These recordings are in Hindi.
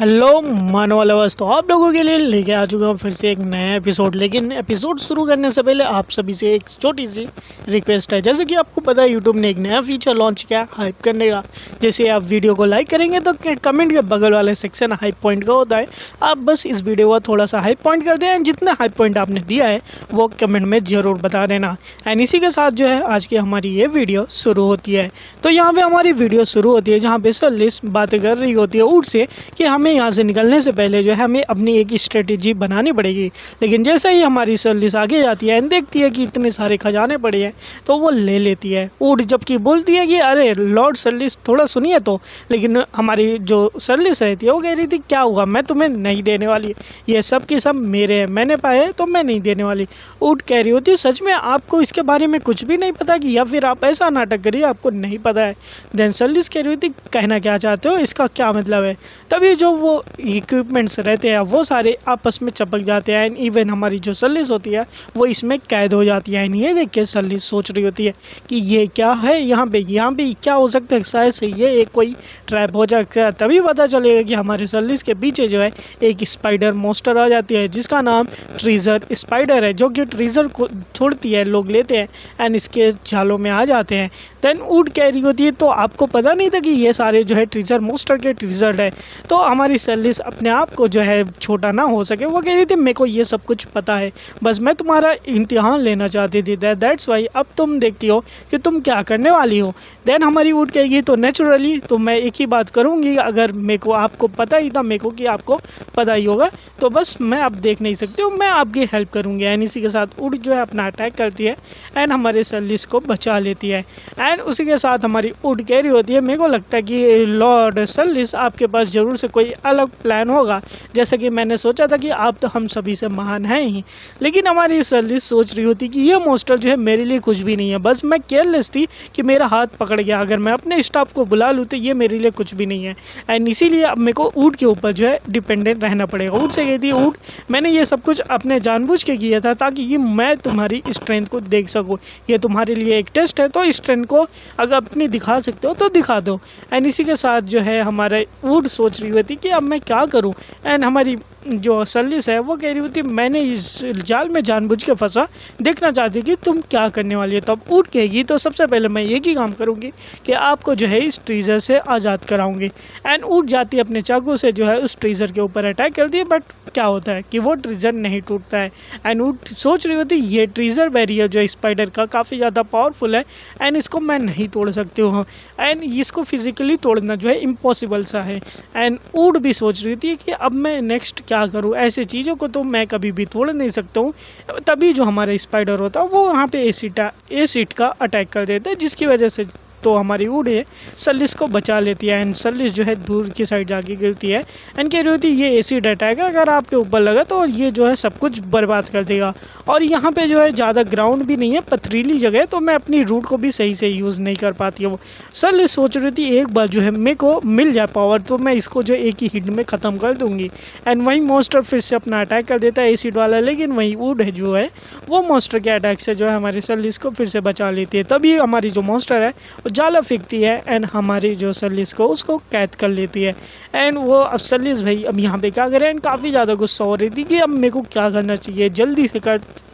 हेलो मानव लवर्स, तो आप लोगों के लिए लेके आ चुका हूँ फिर से एक नया एपिसोड। लेकिन एपिसोड शुरू करने से पहले आप सभी से एक छोटी सी रिक्वेस्ट है। जैसे कि आपको पता है यूट्यूब ने एक नया फीचर लॉन्च किया हाइप करने का। जैसे आप वीडियो को लाइक करेंगे तो कमेंट के बगल वाले सेक्शन हाइप पॉइंट का होता है। आप बस इस वीडियो को थोड़ा सा हाइप पॉइंट कर दें, जितना हाइप पॉइंट आपने दिया है वो कमेंट में ज़रूर बता देना। एंड इसी के साथ जो है आज की हमारी ये वीडियो शुरू होती है। तो यहाँ पर हमारी वीडियो शुरू होती है जहाँ पे सर लिस्ट बातें कर रही होती है ऊँट से कि हमें यहाँ से निकलने से पहले जो है हमें अपनी एक स्ट्रेटेजी बनानी पड़ेगी। लेकिन जैसे ही हमारी सर्विस आगे जाती है एंड देखती है कि इतने सारे खजाने पड़े हैं तो वो ले लेती है ऊँट, जबकि बोलती है कि अरे लॉर्ड सर्विस थोड़ा सुनिए तो। लेकिन हमारी जो सर्विस रहती है वो कह रही थी क्या हुआ, मैं तुम्हें नहीं देने वाली, ये सब के सब मेरे हैं, मैंने पाए तो मैं नहीं देने वाली। ऊँट कह रही होती सच में आपको इसके बारे में कुछ भी नहीं पता कि या फिर आप ऐसा नाटक करिए आपको नहीं पता है। देन सर्विस कह रही होती कहना क्या चाहते हो, इसका क्या मतलब है। तभी जो वो इक्विपमेंट्स रहते हैं वो सारे आपस में चिपक जाते हैं एंड इवन हमारी जो सर्विस होती है वो इसमें कैद हो जाती है। एंड ये देख के सर्विस सोच रही होती है कि ये क्या है, यहाँ पे क्या हो सकता है, शायद से ये एक कोई ट्रैप हो जाएगा। तभी पता चलेगा कि हमारे सर्विस के पीछे जो है एक स्पाइडर मोस्टर आ जाती है जिसका नाम ट्रीजर स्पाइडर है, जो कि ट्रीजर को छोड़ती है, लोग लेते हैं एंड इसके जालों में आ जाते हैं। देन ऊँट कह रही होती है तो आपको पता नहीं था कि ये सारे जो है ट्रीजर मोस्टर के ट्रीजर है। तो हमारी सर्विस अपने आप को जो है छोटा ना हो सके, वो कह रही थी मेरे को ये सब कुछ पता है, बस मैं तुम्हारा इम्तिहान लेना चाहती थी, दैट्स वाई अब तुम देखती हो कि तुम क्या करने वाली हो। देन हमारी ऊँट कहेगी तो नेचुरली तो मैं एक ही बात करूँगी, अगर मेरे को आपको पता ही था मेरे को कि आपको पता ही होगा तो बस मैं अब देख नहीं सकती हूँ, मैं आपकी हेल्प करूँगी। एंड इसी के साथ ऊँट जो है अपना अटैक करती है एंड हमारे सर्विस को बचा लेती है। एंड उसी के साथ हमारी ऊँट कह रही होती है मेरे को लगता है कि लॉर्ड सर्विस आपके पास ज़रूर से कोई अलग प्लान होगा, जैसे कि मैंने सोचा था कि आप तो हम सभी से महान हैं ही। लेकिन हमारी सर्विस सोच रही होती कि ये मोस्टर जो है मेरे लिए कुछ भी नहीं है, बस मैं केयरलेस थी कि मेरा हाथ पकड़ गया, अगर मैं अपने स्टाफ को बुला लूँ तो ये मेरे लिए कुछ भी नहीं है। एंड इसीलिए अब मेरे को ऊँट के ऊपर जो है डिपेंडेंट रहना पड़ेगा। ऊँट से कहती है ऊँट मैंने ये सब कुछ अपने जानबूझ के किया था ताकि ये मैं तुम्हारी स्ट्रेंथ को देख सकूँ, ये तुम्हारे लिए एक टेस्ट है, तो स्ट्रेंथ को अगर अपनी दिखा सकते हो तो दिखा दो। एंड इसी के साथ जो है हमारे ऊँट सोच रही होती कि अब मैं क्या करूं। एंड हमारी जो सर्विस है वो कह रही होती मैंने इस जाल में जानबूझ के फंसा, देखना चाहती कि तुम क्या करने वाली है। तो अब ऊँट कहेगी तो सबसे पहले मैं एक ही काम करूंगी कि आपको जो है इस ट्रीजर से आज़ाद कराऊंगी। एंड ऊँट जाती है अपने चाकू से जो है उस ट्रीजर के ऊपर अटैक करती है, बट क्या होता है कि वो ट्रीजर नहीं टूटता है। एंड ऊँट सोच रही होती ये ट्रीजर बैरियर जो स्पाइडर का काफ़ी ज़्यादा पावरफुल है एंड इसको मैं नहीं तोड़ सकती हूँ, एंड इसको फिजिकली तोड़ना जो है इम्पॉसिबल सा है। एंड ऊँट भी सोच रही थी कि अब मैं नेक्स्ट क्या करूँ, ऐसी चीज़ों को तो मैं कभी भी तोड़ नहीं सकता हूँ। तभी जो हमारा स्पाइडर होता है वो वहाँ पे एसिड का अटैक कर देता है, जिसकी वजह से तो हमारी ऊँट है सर्विस को बचा लेती है। एंड सर्विस जो है दूर की साइड जाके गिरती है एंड कह रही होती है ये एसिड अटैक है, अगर आपके ऊपर लगा तो ये जो है सब कुछ बर्बाद कर देगा। और यहाँ पे जो है ज़्यादा ग्राउंड भी नहीं है, पथरीली जगह है, तो मैं अपनी रूट को भी सही से यूज़ नहीं कर पाती हूँ। सर्विस सोच रही थी एक बार जो है मेरे को मिल जाए पावर तो मैं इसको जो एक ही हिट में ख़त्म कर दूँगी। एंड वही मोस्टर फिर से अपना अटैक कर देता है एसिड वाला, लेकिन वही ऊँट है जो है वो मोस्टर के अटैक से जो है हमारी सर्विस को फिर से बचा लेती है। तभी हमारी जो मोस्टर है जाला फेंकती है एंड हमारी जो सर्विस को उसको कैद कर लेती है। एंड वो अब सर्विस भाई अब यहाँ पे क्या करें, एंड काफ़ी ज़्यादा गुस्सा हो रही थी कि अब मेरे को क्या करना चाहिए, जल्दी से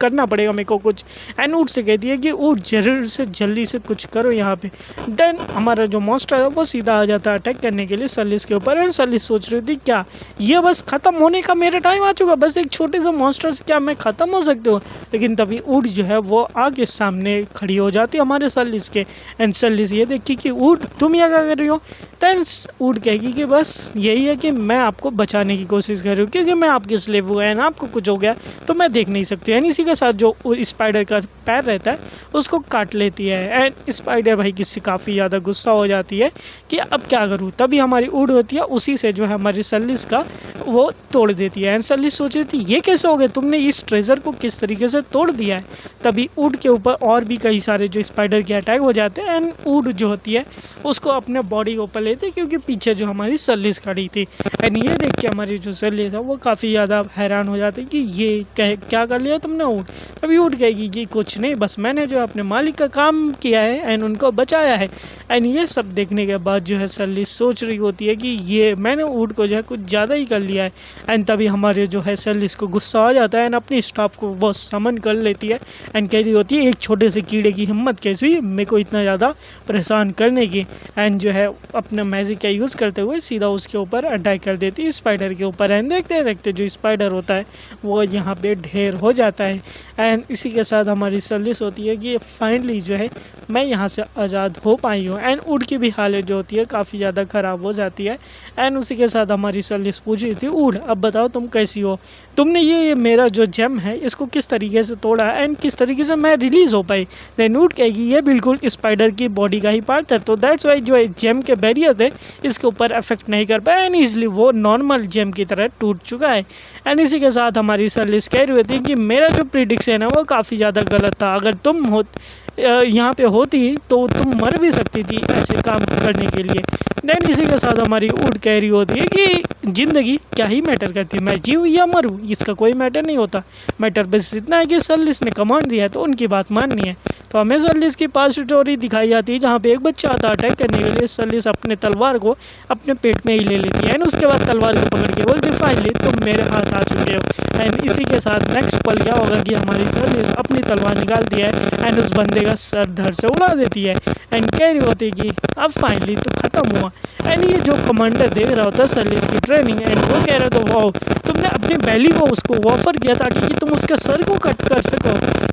करना पड़ेगा मेरे को कुछ। एंड ऊँट से कहती है कि ऊँट जरूर से जल्दी से कुछ करो यहाँ पे। देन हमारा जो मोस्टर है वो सीधा आ जाता है अटैक करने के लिए सर्विस के ऊपर। एंड सर्विस सोच रही थी क्या ये बस ख़त्म होने का मेरा टाइम आ चुका, बस एक छोटे से मोस्टर से क्या मैं ख़त्म हो सकती हूँ। लेकिन तभी ऊँट जो है वो आगे सामने खड़ी हो जाती है हमारे सर्विस के। एंड सर्विस ये देखी कि ऊँट तुम यहाँ क्या कर रही हो। देन ऊँट कहेगी कि बस यही है कि मैं आपको बचाने की कोशिश कर रही हूँ, क्योंकि मैं आपके स्लेव हूँ एंड आपको कुछ हो गया तो मैं देख नहीं सकती। एंड इसी के साथ जो स्पाइडर का पैर रहता है उसको काट लेती है। एंड स्पाइडर भाई किससे काफ़ी ज़्यादा गुस्सा हो जाती है कि अब क्या करूँ। तभी हमारी ऊँट होती है उसी से जो है हमारी सर्विस का वो तोड़ देती है। एंड सर्विस सोच रही थी ये कैसे हो गया, तुमने इस ट्रेजर को किस तरीके से तोड़ दिया है। तभी ऊँट के ऊपर और भी कई सारे जो स्पाइडर के अटैक हो जाते हैं एंड ऊड जो होती है उसको अपने बॉडी के ऊपर लेते क्योंकि पीछे जो हमारी सल्लिस खड़ी थी। एंड ये देख के हमारी जो सल्लिस है वो काफ़ी ज़्यादा हैरान हो जाती कि ये क्या कर लिया तुमने ऊड। तभी ऊड कहेगी कि कुछ नहीं, बस मैंने जो अपने मालिक का काम किया है एंड उनको बचाया है। एंड ये सब देखने के बाद जो है सल्लिस सोच रही होती है कि ये मैंने ऊड को जो है कुछ ज़्यादा ही कर लिया है। एंड तभी हमारे जो है सल्लिस को गुस्सा आ जाता है एंड अपनी स्टाफ को वो समन कर लेती है एंड कह रही होती है एक छोटे से कीड़े की हिम्मत कैसी हुई मेरे को इतना ज़्यादा परेशान करने की। एंड जो है अपना मैजिक का यूज़ करते हुए सीधा उसके ऊपर अटैक कर देती है स्पाइडर के ऊपर। एंड देखते देखते जो स्पाइडर होता है वो यहाँ पे ढेर हो जाता है। एंड इसी के साथ हमारी सल्लिस होती है कि फाइनली जो है मैं यहाँ से आज़ाद हो पाई हूँ। एंड ऊड की भी हालत जो होती है काफ़ी ज़्यादा ख़राब हो जाती है। एंड उसी के साथ हमारी सल्लिस पूछ रही थी ऊड अब बताओ तुम कैसी हो, तुमने ये मेरा जो जेम है इसको किस तरीके से तोड़ा एंड किस तरीके से मैं रिलीज़ हो पाई। देन ऊड कहेगी ये बिल्कुल स्पाइडर की बॉडी का ही पार्ट है, तो दैट्स वाई जो जेम के बैरियर थे इसके ऊपर अफेक्ट नहीं कर पाया एंड इसलिए वो नॉर्मल जेम की तरह टूट चुका है। एंड इसी के साथ हमारी सल्लिस कह रही होती है कि मेरा जो प्रिडिक्शन है वो काफ़ी ज़्यादा गलत था, अगर तुम यहाँ पे होती तो तुम मर भी सकती थी ऐसे काम करने के लिए। देन इसी के साथ हमारी ऊड कह रही होती है कि ज़िंदगी क्या ही मैटर करती, मैं जीऊँ या मरूँ इसका कोई मैटर नहीं होता, मैटर बस इतना है कि सल्लिस ने कमांड दिया है तो उनकी बात माननी है। तो हमें सल्लिस की पास स्टोरी दिखाई जाती है जहाँ पे एक बच्चा आता अटैक करने के लिए, सल्लिस अपने तलवार को अपने पेट में ही ले लेती है एंड उसके बाद तलवार को पकड़ के बोलती फाइनली तुम मेरे हाथ आ चुके हो। एंड इसी के साथ नेक्स्ट पल क्या होगा कि हमारी सल्लिस अपनी तलवार निकालती है एंड उस बंदे का सर धड़ से उड़ा देती है एंड कह रही होती है कि अब फाइनली तो ख़त्म हुआ। एंड ये जो कमांडर देख रहा होता है सल्लिस की ट्रेनिंग एंड वो कह रहा था वाओ तुमने अपनी बैली को उसको ऑफर किया ताकि कि तुम उसके सर को कट कर सको,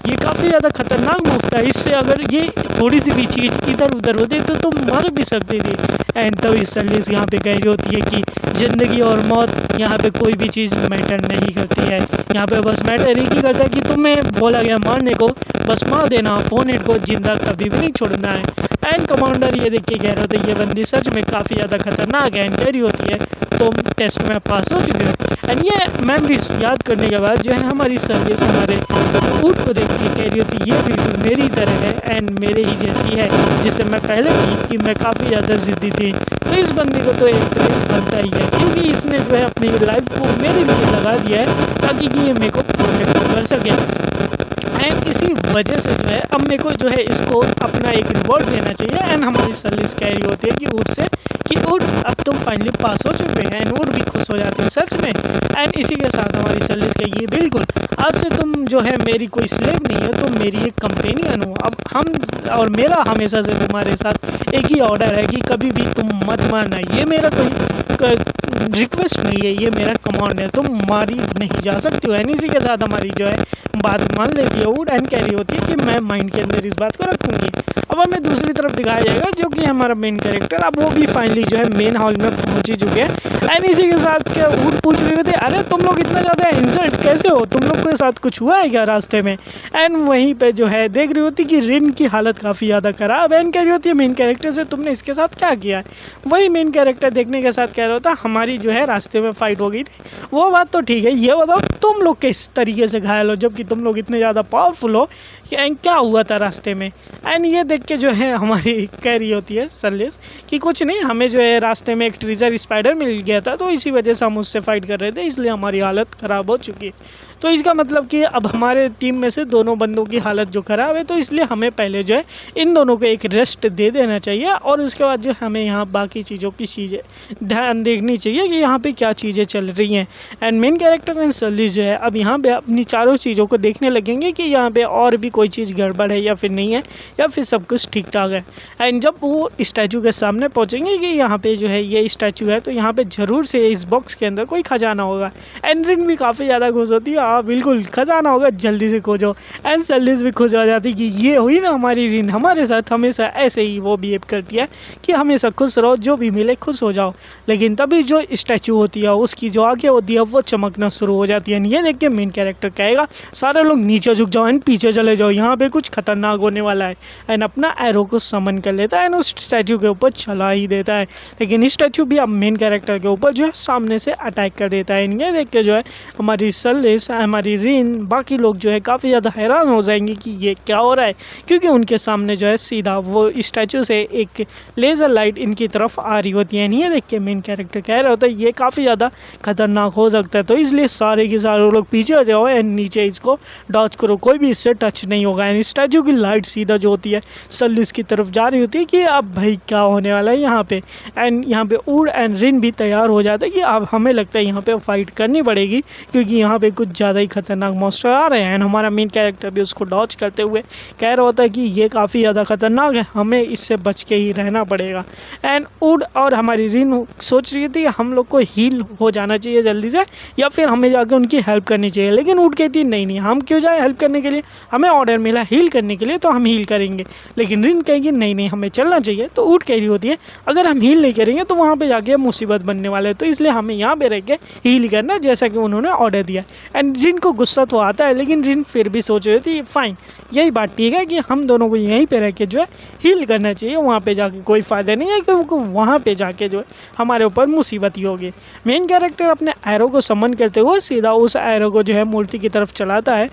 ये काफ़ी ज़्यादा खतरनाक मूव था, इससे अगर ये थोड़ी सी भी चीज़ इधर उधर होती तो तुम मर भी सकती थी। एंड तभी सल्लिस यहाँ पे कह रही होती है कि ज़िंदगी और मौत यहाँ पे कोई भी चीज़ मैटर नहीं करती है, यहाँ पे बस मैटर एक ही करता है कि तुम्हें बोला गया मारने को बस मार देना, अपोनेंट को जिंदा कभी भी नहीं छोड़ना है। एंड कमांडर ये देख के कह रहे होते ये बंदी सच में काफ़ी ज़्यादा खतरनाक है एंड कह रही होती है तुम टेस्ट में पास हो चुके हो। एंड ये मेमोरीज याद करने के बाद जो है हमारी सल्लिस हमारे ऊट को देख के कह रही होती ये बिल्कुल मेरी तरह है एंड मेरे ही जैसी है, जिसे मैं पहले भी कि मैं काफ़ी ज़्यादा ज़िद्दी थी, तो इस बंदी को तो एक क्रेज बनता ही है क्योंकि इसने जो है अपनी लाइफ को मेरे लिए लगा दिया है ताकि कि ये मेरे को प्रोटेक्ट कर सके। एंड इसी वजह से जो है अब मेरे को जो है इसको अपना एक रिवॉर्ड देना चाहिए। एंड हमारी सल्लिस कह रही होती है कि ऊट से कि ऊट अब तुम फाइनली पास हो चुके हैं एंड ऊट भी खुश हो जाती है सच में। एंड इसी के साथ हमारी सल्लिस कहेगी बिल्कुल आज से तुम जो है मेरी कोई स्लेव नहीं है, तुम मेरी एक कंपेनियन हो। अब हम और मेरा हमेशा से तुम्हारे साथ एक ही ऑर्डर है कि कभी भी तुम मत मारना, ये मेरा कोई रिक्वेस्ट नहीं है, ये मेरा कमांड है, तुम मारी नहीं जा सकती हो। एंड इसी के साथ हमारी जो है बात मान लेती है ऊड एंड कह रही होती है कि मैं माइंड के अंदर इस बात को रखूँगी। अब हमें दूसरी तरफ दिखाया जाएगा जो कि हमारा मेन कैरेक्टर अब वो भी फाइनली जो है मेन हॉल में पहुंच ही चुके हैं। एंड इसी के साथ क्या ऊड पूछ रहे थे अरे तुम लोग इतना ज़्यादा इंसल्ट कैसे हो, तुम लोग के साथ कुछ हुआ है क्या रास्ते में। एंड वहीं पे जो है देख रही होती कि रिन की हालत काफ़ी ज़्यादा ख़राब है एंड कह रही होती है मेन कैरेक्टर से तुमने इसके साथ क्या किया है। वही मेन कैरेक्टर देखने के साथ कह रहा होता हमारी जो है रास्ते में फ़ाइट हो गई थी, वो बात तो ठीक है, ये बताओ तुम लोग किस तरीके से घायल हो जबकि तुम लोग इतने ज़्यादा पावरफुल हो, एंड क्या हुआ था रास्ते में। एंड ये देख के जो है हमारी कह रही होती है सल्लिस कि कुछ नहीं, हमें जो है रास्ते में एक ट्रीजर स्पाइडर मिल गया था तो इसी वजह से हम उससे फाइट कर रहे थे, इसलिए हमारी हालत ख़राब हो चुकी है। तो इसका मतलब कि अब हमारे टीम में से दोनों बंदों की हालत जो ख़राब है तो इसलिए हमें पहले जो है इन दोनों को एक रेस्ट दे देना चाहिए और उसके बाद जो हमें यहाँ बाकी चीज़ों की चीज़ें ध्यान देखनी चाहिए कि यहाँ पे क्या चीज़ें चल रही हैं। एंड मेन कैरेक्टर एंड सल्लिस जो है अब यहाँ पे अपनी चारों चीज़ों को देखने लगेंगे कि यहाँ पे और भी कोई चीज़ गड़बड़ है या फिर नहीं है या फिर सब कुछ ठीक ठाक है। एंड जब वो स्टैचू के सामने पहुँचेंगे कि यहाँ पे जो है ये स्टैचू है तो यहाँ पे ज़रूर से इस बॉक्स के अंदर कोई खजाना होगा। एंड रिन भी काफ़ी ज़्यादा खुश होती है, हाँ बिल्कुल खजाना होगा जल्दी से खोजो। एंड सल्लिस भी खुश हो जाती कि ये हुई ना हमारी रिन, हमारे साथ हमेशा ऐसे ही वो बिहेव करती है कि हमेशा खुश रहो, जो भी मिले खुश हो जाओ। लेकिन तभी जो स्टैचू होती है उसकी जो आगे होती है वो चमकना शुरू हो जाती है। ये देख के मेन कैरेक्टर कहेगा सारे लोग नीचे झुक जाओ एंड पीछे चले जाओ, यहाँ पे कुछ खतरनाक होने वाला है। एंड अपना एरो को समन कर लेता है एंड उस स्टैचू के ऊपर चला ही देता है। लेकिन स्टैचू भी अब मेन कैरेक्टर के ऊपर जो है सामने से अटैक कर देता है। ये देख के जो है हमारी सलिस, हमारी रिन, बाकी लोग जो है काफ़ी ज़्यादा हैरान हो जाएंगे कि ये क्या हो रहा है, क्योंकि उनके सामने जो है सीधा वो स्टैचू से एक लेज़र लाइट इनकी तरफ आ रही होती है। ये देख के मेन कैरेक्टर कह रहा होता है ये काफ़ी ज़्यादा खतरनाक हो सकता है, तो इसलिए सारे के सारे लोग पीछे आ जाओ एंड नीचे इसको डॉच करो, कोई भी इससे टच नहीं होगा। एंड स्टैचू की लाइट सीधा जो होती है सलिस की तरफ जा रही होती है कि अब भाई क्या होने वाला है यहाँ पे। एंड यहाँ पे वुड एंड रिन भी तैयार हो जाता है कि अब हमें लगता है यहाँ पे फाइट करनी पड़ेगी, क्योंकि यहाँ पे कुछ ज़्यादा ही खतरनाक मॉन्स्टर आ रहे हैं। एंड हमारा मेन कैरेक्टर भी उसको डॉच करते हुए कह रहा होता है कि ये काफ़ी ज़्यादा खतरनाक है, हमें इससे बच के ही रहना पड़ेगा। एंड वुड और हमारी रिन सोच रही थी हम लोग को हील हो जाना चाहिए जल्दी से, या फिर हमें जाकर उनकी हेल्प करनी चाहिए। लेकिन वुड कहती है नहीं हम क्यों जाए हेल्प करने के लिए, हमें ऑर्डर मिला हील करने के लिए तो हम हील करेंगे। लेकिन रिन कहेगी नहीं हमें चलना चाहिए। तो वुड कह रही होती है अगर हम हील नहीं करेंगे तो वहाँ पे जाके मुसीबत बनने वाले है, तो इसलिए हमें यहाँ पे रह के हील करना जैसा कि उन्होंने ऑर्डर दिया। एंड रिन को गुस्सा तो आता है, लेकिन रिन फिर भी सोच रही थी फाइन यही बात ठीक है कि हम दोनों को यहीं पे रह के जो है हील करना चाहिए, वहाँ पे जाके कोई फ़ायदा नहीं है क्योंकि वहाँ पे जाके जो है हमारे ऊपर मुसीबत ही होगी। मेन कैरेक्टर अपने एरो को समन करते हुए सीधा उस एरो को जो है मूर्ति की तरफ चलाता है,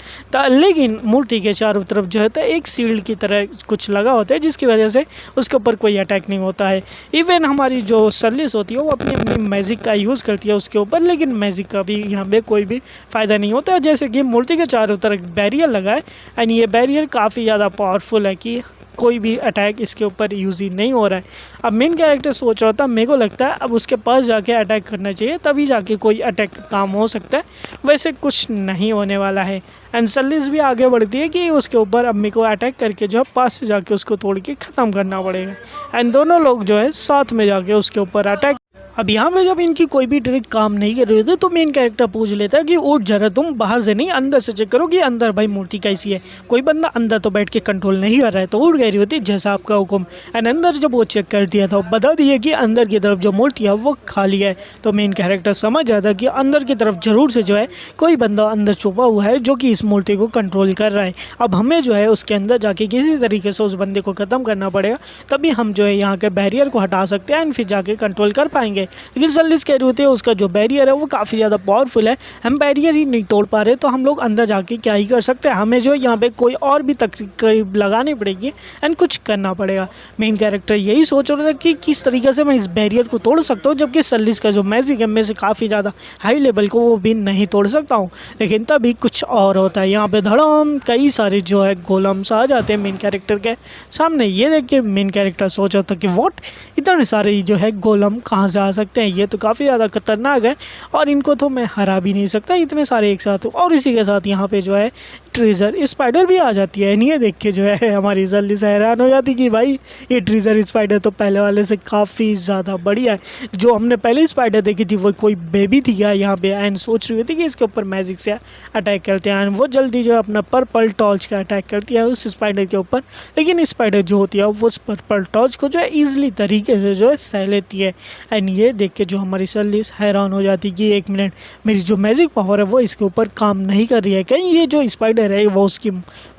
लेकिन मूर्ति के चारों तरफ जो है एक शील्ड की तरह कुछ लगा होता है, जिसकी वजह से उसके ऊपर कोई अटैक नहीं होता है। इवन हमारी जो सलिस होती है वो अपनी अपनी मैजिक का यूज़ करती है उसके ऊपर, लेकिन मैजिक का भी यहाँ पे कोई भी फ़ायदा नहीं होता है। जैसे कि मूर्ति के चारों तरफ बैरियर लगा है एंड ये बैरियर काफ़ी ज़्यादा पावरफुल है कि कोई भी अटैक इसके ऊपर यूज़ ही नहीं हो रहा है। अब मेन कैरेक्टर सोच रहा था मेरे को लगता है अब उसके पास जाके अटैक करना चाहिए, तभी जाके कोई अटैक का काम हो सकता है, वैसे कुछ नहीं होने वाला है। एंड सलिस भी आगे बढ़ती है कि उसके ऊपर अब मेरे को अटैक करके जो है पास से जाके उसको तोड़ के ख़त्म करना पड़ेगा। एंड दोनों लोग जो है साथ में जाके उसके ऊपर अटैक। अब यहाँ पे जब इनकी कोई भी ट्रिक काम नहीं कर रही होती तो मेन कैरेक्टर पूछ लेता है कि उठ जरा तुम बाहर से नहीं अंदर से चेक करो कि अंदर भाई मूर्ति कैसी है, कोई बंदा अंदर तो बैठ के कंट्रोल नहीं कर रहा है। तो उठ गई होती है जैसा आपका हुक्म। एंड अंदर जब वो चेक कर दिया था बता दिया कि अंदर की तरफ जो मूर्ति है वो खाली है। तो मेन कैरेक्टर समझ जाता कि अंदर की तरफ जरूर से जो है कोई बंदा अंदर छुपा हुआ है जो कि इस मूर्ति को कंट्रोल कर रहा है। अब हमें जो है उसके अंदर जाके किसी तरीके से उस बंदे को ख़त्म करना पड़ेगा, तभी हम जो है यहाँ के बैरियर को हटा सकते हैं एंड फिर जाके कंट्रोल कर पाएंगे। लेकिन सलिस कह रही होती है उसका जो बैरियर है वो काफ़ी ज़्यादा पावरफुल है, हम बैरियर ही नहीं तोड़ पा रहे, तो हम लोग अंदर जाके क्या ही कर सकते हैं, हमें जो यहाँ पे कोई और भी तकरीब लगानी पड़ेगी एंड कुछ करना पड़ेगा। मेन कैरेक्टर यही सोच रहा था कि किस तरीके से मैं इस बैरियर को तोड़ सकता हूँ, जबकि सलिस का जो मैजिक है में से काफ़ी ज़्यादा हाई लेवल को वो भी नहीं तोड़ सकता हूँ। लेकिन तभी कुछ और होता है, यहाँ पे धड़ाम कई सारे जो है गोलम्स आ जाते हैं मेन कैरेक्टर के सामने। ये देख के मेन कैरेक्टर सोच रहा था कि वॉट इतने सारे जो है गोलम कहाँ से आ सकते हैं, ये तो काफ़ी ज़्यादा खतरनाक है और इनको तो मैं हरा भी नहीं सकता इतने सारे एक साथ। और इसी के साथ यहाँ पे जो है ट्रीजर स्पाइडर भी आ जाती है। ये देख के जो है हमारी जल्दी से हैरान हो जाती कि भाई ये ट्रीजर स्पाइडर तो पहले वाले से काफ़ी ज़्यादा बढ़िया है। जो हमने पहले स्पाइडर देखी थी वो कोई बेबी थी क्या यहाँ पे, एंड सोच रही थी कि इसके ऊपर मैजिक से अटैक करते हैं एंड वो जल्दी जो है अपना पर्पल टॉर्च का अटैक करती है उस स्पाइडर के ऊपर। लेकिन स्पाइडर जो होती है वो उस पर्पल टॉर्च को जो है ईजिली तरीके से जो है सह लेती है। एंड ये देख के जो हमारी सलिस हैरान हो जाती कि एक मिनट मेरी जो मैजिक पावर है वो इसके ऊपर काम नहीं कर रही है, कहीं ये जो स्पाइडर है वो उसकी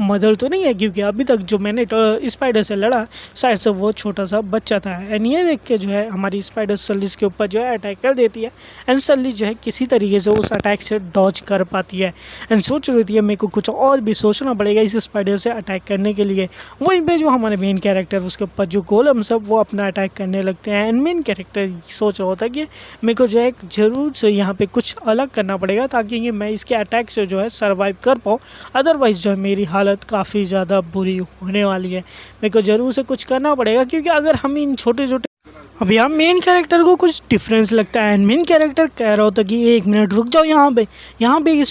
मदर तो नहीं है, क्योंकि अभी तक जो मैंने स्पाइडर से लड़ा शायद से वो छोटा सा बच्चा था। एंड ये देख के जो है हमारी स्पाइडर सलिस के ऊपर जो है अटैक कर देती है एंड सलिस जो है किसी तरीके से उस अटैक से डॉज कर पाती है। एंड सोच रही थी मेरे को कुछ और भी सोचना पड़ेगा इस स्पाइडर से अटैक करने के लिए। वहीं पे जो हमारे मेन कैरेक्टर उसके ऊपर जो गोलम सब वो अपना अटैक करने लगते हैं एंड मेन कैरेक्टर सोच रहा होता है कि मेरे को जो है ज़रूर से यहाँ पे कुछ अलग करना पड़ेगा ताकि ये मैं इसके अटैक से जो है सर्वाइव कर पाऊँ, अदरवाइज़ जो है मेरी हालत काफ़ी ज़्यादा बुरी होने वाली है। मेरे को ज़रूर से कुछ करना पड़ेगा, क्योंकि अगर हम इन छोटे छोटे अब यहाँ मेन कैरेक्टर को कुछ डिफरेंस लगता है एंड मेन कैरेक्टर कह रहा होता कि एक मिनट रुक जाओ, यहाँ पे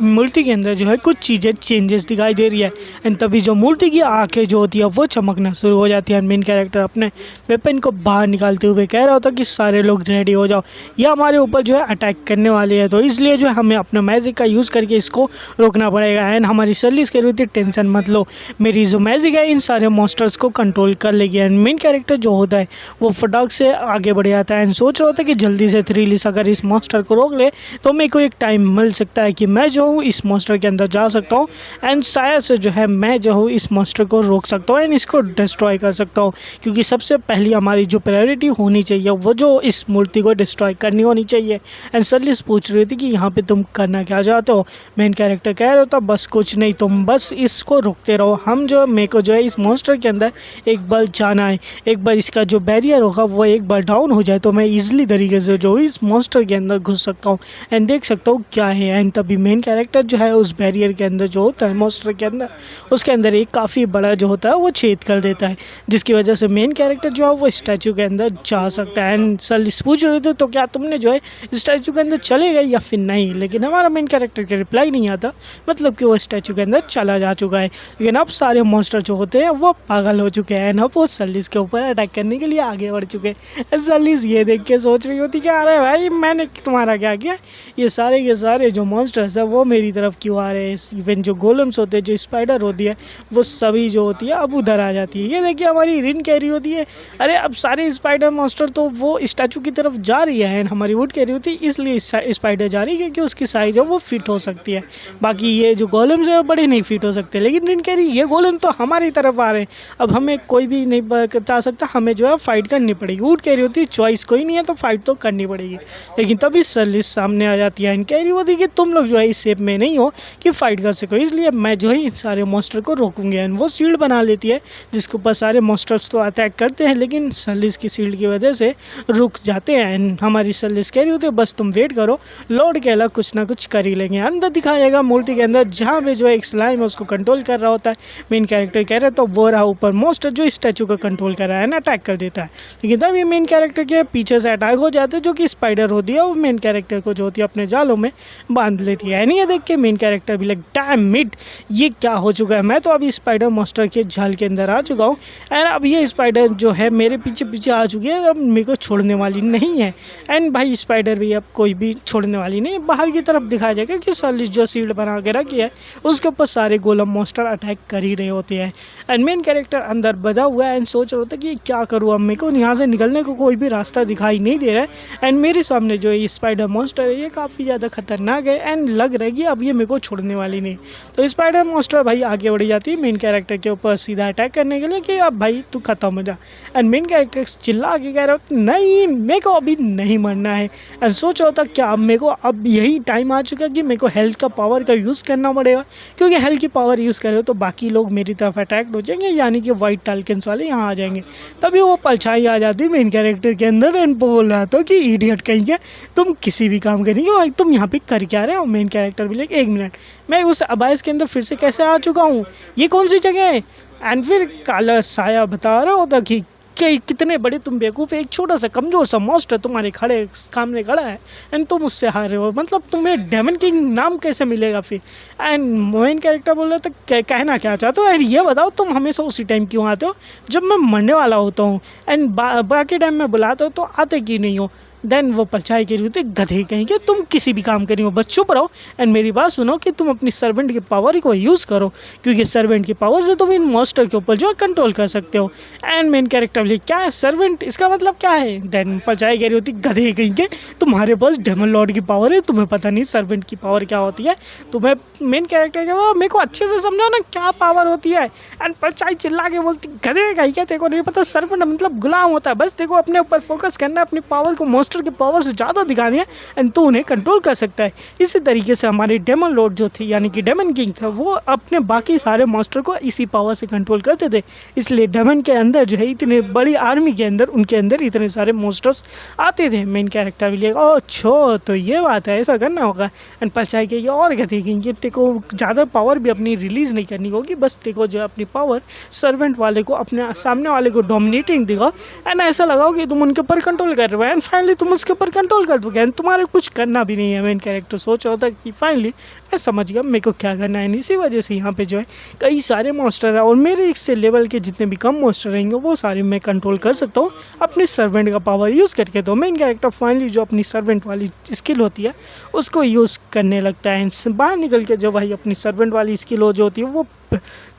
मूर्ति के अंदर जो है कुछ चीज़ें चेंजेस दिखाई दे रही है। एंड तभी जो मूर्ति की आंखें जो होती है वो चमकना शुरू हो जाती है। मेन कैरेक्टर अपने वेपन को बाहर निकालते हुए कह रहा होता कि सारे लोग रेडी हो जाओ, ये हमारे ऊपर जो है अटैक करने वाली है, तो इसलिए जो है हमें अपना मैजिक का यूज़ करके इसको रोकना पड़ेगा। एंड हमारी सर्लिस कह रही थी टेंशन मत लो, मेरी जो मैजिक है इन सारे मॉन्स्टर्स को कंट्रोल कर लेगी। एंड मेन कैरेक्टर जो होता है वो फटाक से आगे बढ़ जाता है एंड सोच रहा होता है कि जल्दी से थ्रिलिस अगर इस मॉन्स्टर को रोक ले तो मेरे को एक टाइम मिल सकता है कि मैं जो हूँ इस मॉन्स्टर के अंदर जा सकता हूँ एंड शायद से जो है मैं जो हूँ इस मॉन्स्टर को रोक सकता हूँ एंड इसको डिस्ट्रॉय कर सकता हूँ, क्योंकि सबसे पहली हमारी जो प्रायोरिटी होनी चाहिए वो जो इस मूर्ति को डिस्ट्रॉय करनी होनी चाहिए। एंड सर्लिस पूछ रही थी कि यहाँ पे तुम करना क्या चाहते हो। मेन कैरेक्टर कह रहा था बस कुछ नहीं, तुम बस इसको रोकते रहो, हम जो मेरे को जो है इस मॉन्स्टर के अंदर एक बार जाना है, एक बार इसका जो बैरियर होगा वो एक बार डाउन हो जाए तो मैं ईजिली तरीके से जो इस मॉन्स्टर के अंदर घुस सकता हूँ एंड देख सकता हूँ क्या है। एंड तभी मेन कैरेक्टर जो है उस बैरियर के अंदर जो होता है मॉन्स्टर के अंदर, उसके अंदर एक काफ़ी बड़ा जो होता है वो छेद कर देता है, जिसकी वजह से मेन कैरेक्टर जो है वो स्टैचू के अंदर जा सकता है। एंड सर्लिस पूछ रहे थे तो क्या तुमने जो है स्टैचू के अंदर चले गए या फिर नहीं, लेकिन हमारा मेन कैरेक्टर का रिप्लाई नहीं आता, मतलब कि वो स्टैचू के अंदर चला जा चुका है। लेकिन अब सारे मॉन्स्टर जो होते हैं वो पागल हो चुके हैं, अब वो सर्लिस के ऊपर अटैक करने के लिए आगे बढ़ चुके हैं। सर्लिस ये देख के सोच रही होती कि अरे भाई मैंने तुम्हारा क्या किया, ये सारे के सारे जो मॉन्स्टर्स है वो मेरी तरफ क्यों आ रहे हैं। इवन जो गोलम्स होते हैं, जो स्पाइडर होती है, वो सभी जो होती है अब उधर आ जाती है। ये देखिए हमारी रिन कह रही होती है अरे अब सारे स्पाइडर मॉन्स्टर तो वो स्टैचू की तरफ जा रही है। एंड हमारी वुड कह रही होती है इसलिए स्पाइडर जा रही है क्योंकि उसकी साइज है वो फिट हो सकती है, बाकी ये जो गोलम्स है वो बड़े नहीं फिट हो सकते। लेकिन रिन कह रही ये गोलम तो हमारी तरफ आ रहे हैं, अब हमें कोई भी नहीं बचा सकता, हमें जो है फाइट करनी पड़ेगी। वुड कह रही होती है चॉइस कोई नहीं है तो फाइट तो करनी पड़ेगी। लेकिन तभी सर्लिस सामने आ जाती है एंड कह रही होती कि तुम लोग जो है इस शेप में नहीं हो कि फाइट कर सको, इसलिए मैं जो है इन सारे मॉन्स्टर को रोकूंगी। एंड वो शील्ड बना लेती है जिसके ऊपर सारे मॉन्स्टर्स तो अटैक करते हैं, लेकिन सर्लिस की शील्ड की वजह से रुक जाते हैं। एंड हमारी सर्लिस कह रही होती है बस तुम वेट करो, लॉर्ड के अलग कुछ ना कुछ कर ही लेंगे। अंदर दिखाएगा मूर्ति के अंदर जहाँ पे जो है एक स्लाइम है उसको कंट्रोल कर रहा होता है। मेन कैरेक्टर कह रहे तो वो रहा ऊपर मॉन्स्टर जो स्टैचू को कंट्रोल कर रहा है ना, अटैक कर देता है। लेकिन तब ये मेन कैरेक्टर के पीछे से अटैक हो जाते हैं, जो कि स्पाइडर होती है वो मेन कैरेक्टर को जो होती है अपने जालों में बांध लेती है। ये देख के मेन कैरेक्टर भी लाइक डैम इट, ये क्या हो चुका है, मैं तो अभी स्पाइडर मॉन्स्टर के जाल के अंदर आ चुका हूँ एंड अब ये स्पाइडर जो है मेरे पीछे पीछे आ चुकी है, अब मेरे को छोड़ने वाली नहीं है। एंड भाई स्पाइडर भी अब कोई भी छोड़ने वाली नहीं, बाहर की तरफ दिखाया जाएगा कि सर्लिस जो शील्ड बना के रखी है उसके ऊपर सारे गोलम मॉन्स्टर अटैक कर ही रहे होते हैं। एंड मेन कैरेक्टर अंदर बजा हुआ है एंड सोच रहा होता है कि क्या करूँ, अब मेरे को यहाँ से निकलने को कोई भी रास्ता दिखाई नहीं दे रहा है। एंड मेरे सामने जो ये स्पाइडर मॉन्स्टर है ये काफ़ी ज़्यादा खतरनाक है एंड लग रहा है कि अब ये मेरे को छोड़ने वाली नहीं। तो स्पाइडर मॉन्स्टर भाई आगे बढ़ जाती है मेन कैरेक्टर के ऊपर सीधा अटैक करने के लिए कि अब भाई तू खत्म हो जा। एंड मेन कैरेक्टर चिल्ला के कह रहा हो नहीं मेरे को अभी नहीं मरना है। एंड सोच रहा था क्या अब मेरे को अब यही टाइम आ चुका कि मेरे को हेल्थ का पावर का यूज़ करना पड़ेगा, क्योंकि हेल्थ की पावर यूज़ करे तो बाकी लोग मेरी तरफ अटैक्ट हो जाएंगे, यानी कि वाइट टाल्किन्स वाले यहाँ आ जाएंगे। तभी वो परछाई आ जाती मेन कैरेक्टर के अंदर एंड बोल रहा था कि इडियट कहीं के तुम किसी भी काम करेंगे और तुम यहाँ पे कर क्या रहे हो। मेन कैरेक्टर भी लाइक एक मिनट मैं उस अबाइस के अंदर फिर से कैसे आ चुका हूँ, ये कौन सी जगह है। एंड फिर काला साया बता रहा होता कि कितने बड़े तुम बेवकूफ़, एक छोटा सा कमज़ोर सा मॉन्स्टर तुम्हारे खड़े सामने खड़ा है एंड तुम उससे हार रहे हो, मतलब तुम्हें डेमन किंग नाम कैसे मिलेगा फिर। एंड मेन कैरेक्टर बोल रहा था कहना क्या चाहते हो, एंड ये बताओ तुम हमेशा उसी टाइम क्यों आते हो जब मैं मरने वाला होता हूँ, एंड बाकी टाइम में बुलाता हो तो आते क्यों नहीं हो। देन वो परछाई कह रही होती गधे कहीं के तुम किसी भी काम करी हो, बस चुप रहो एंड मेरी बात सुनो कि तुम अपनी सर्वेंट की पावर को यूज़ करो, क्योंकि सर्वेंट की पावर से तुम इन मॉन्स्टर के ऊपर जो है कंट्रोल कर सकते हो। एंड मेन कैरेक्टर बोले क्या है सर्वेंट, इसका मतलब क्या है। देन परछाई कह रही होती गधे कहीं के तुम्हारे पास डेमन लॉर्ड की पावर है, तुम्हें पता नहीं सर्वेंट की पावर क्या होती है। तुम्हें मेन कैरेक्टर क्या मेरे को अच्छे से समझो ना क्या पावर होती है। एंड परछाई चिल्ला के बोलती गधे कहीं क्या तेरे को नहीं पता, सर्वेंट मतलब गुलाम होता है, बस देखो अपने ऊपर फोकस करना है, अपनी पावर को मॉन्स्टर की पावर से ज़्यादा दिखानी है एंड तो उन्हें कंट्रोल कर सकता है। इसी तरीके से हमारे डेमन लॉर्ड जो थे यानी कि डेमन किंग था वो अपने बाकी सारे मॉन्स्टर को इसी पावर से कंट्रोल करते थे, इसलिए डेमन के अंदर जो है इतने बड़ी आर्मी के अंदर उनके अंदर इतने सारे मॉन्स्टर्स आते थे। मेन कैरेक्टर भी लिया ओ छो तो ये बात है ऐसा करना होगा। एंड परछाई के और कहते हैं कि तेरे को ज़्यादा पावर भी अपनी रिलीज़ नहीं करनी होगी, बस तेरे को जो है अपनी पावर सर्वेंट वाले को अपने सामने वाले को डोमिनेटिंग दिखाओ एंड ऐसा लगाओ कि तुम उनके ऊपर कंट्रोल कर रहे हो एंड फाइनली तुम उसके ऊपर कंट्रोल कर दोगे एंड तुम्हारे कुछ करना भी नहीं है। मेन कैरेक्टर सोच रहा था कि फाइनली मैं समझ गया मेरे को क्या करना है। इसी वजह से यहाँ पे जो है कई सारे मॉन्स्टर है और मेरे इससे लेवल के जितने भी कम मॉन्स्टर रहेंगे वो सारे मैं कंट्रोल कर सकता हूँ अपने सर्वेंट का पावर यूज़ करके। तो मेन कैरेक्टर फाइनली जो अपनी सर्वेंट वाली स्किल होती है उसको यूज़ करने लगता है। बाहर निकल के जो भाई अपनी सर्वेंट वाली स्किल हो जो होती है वो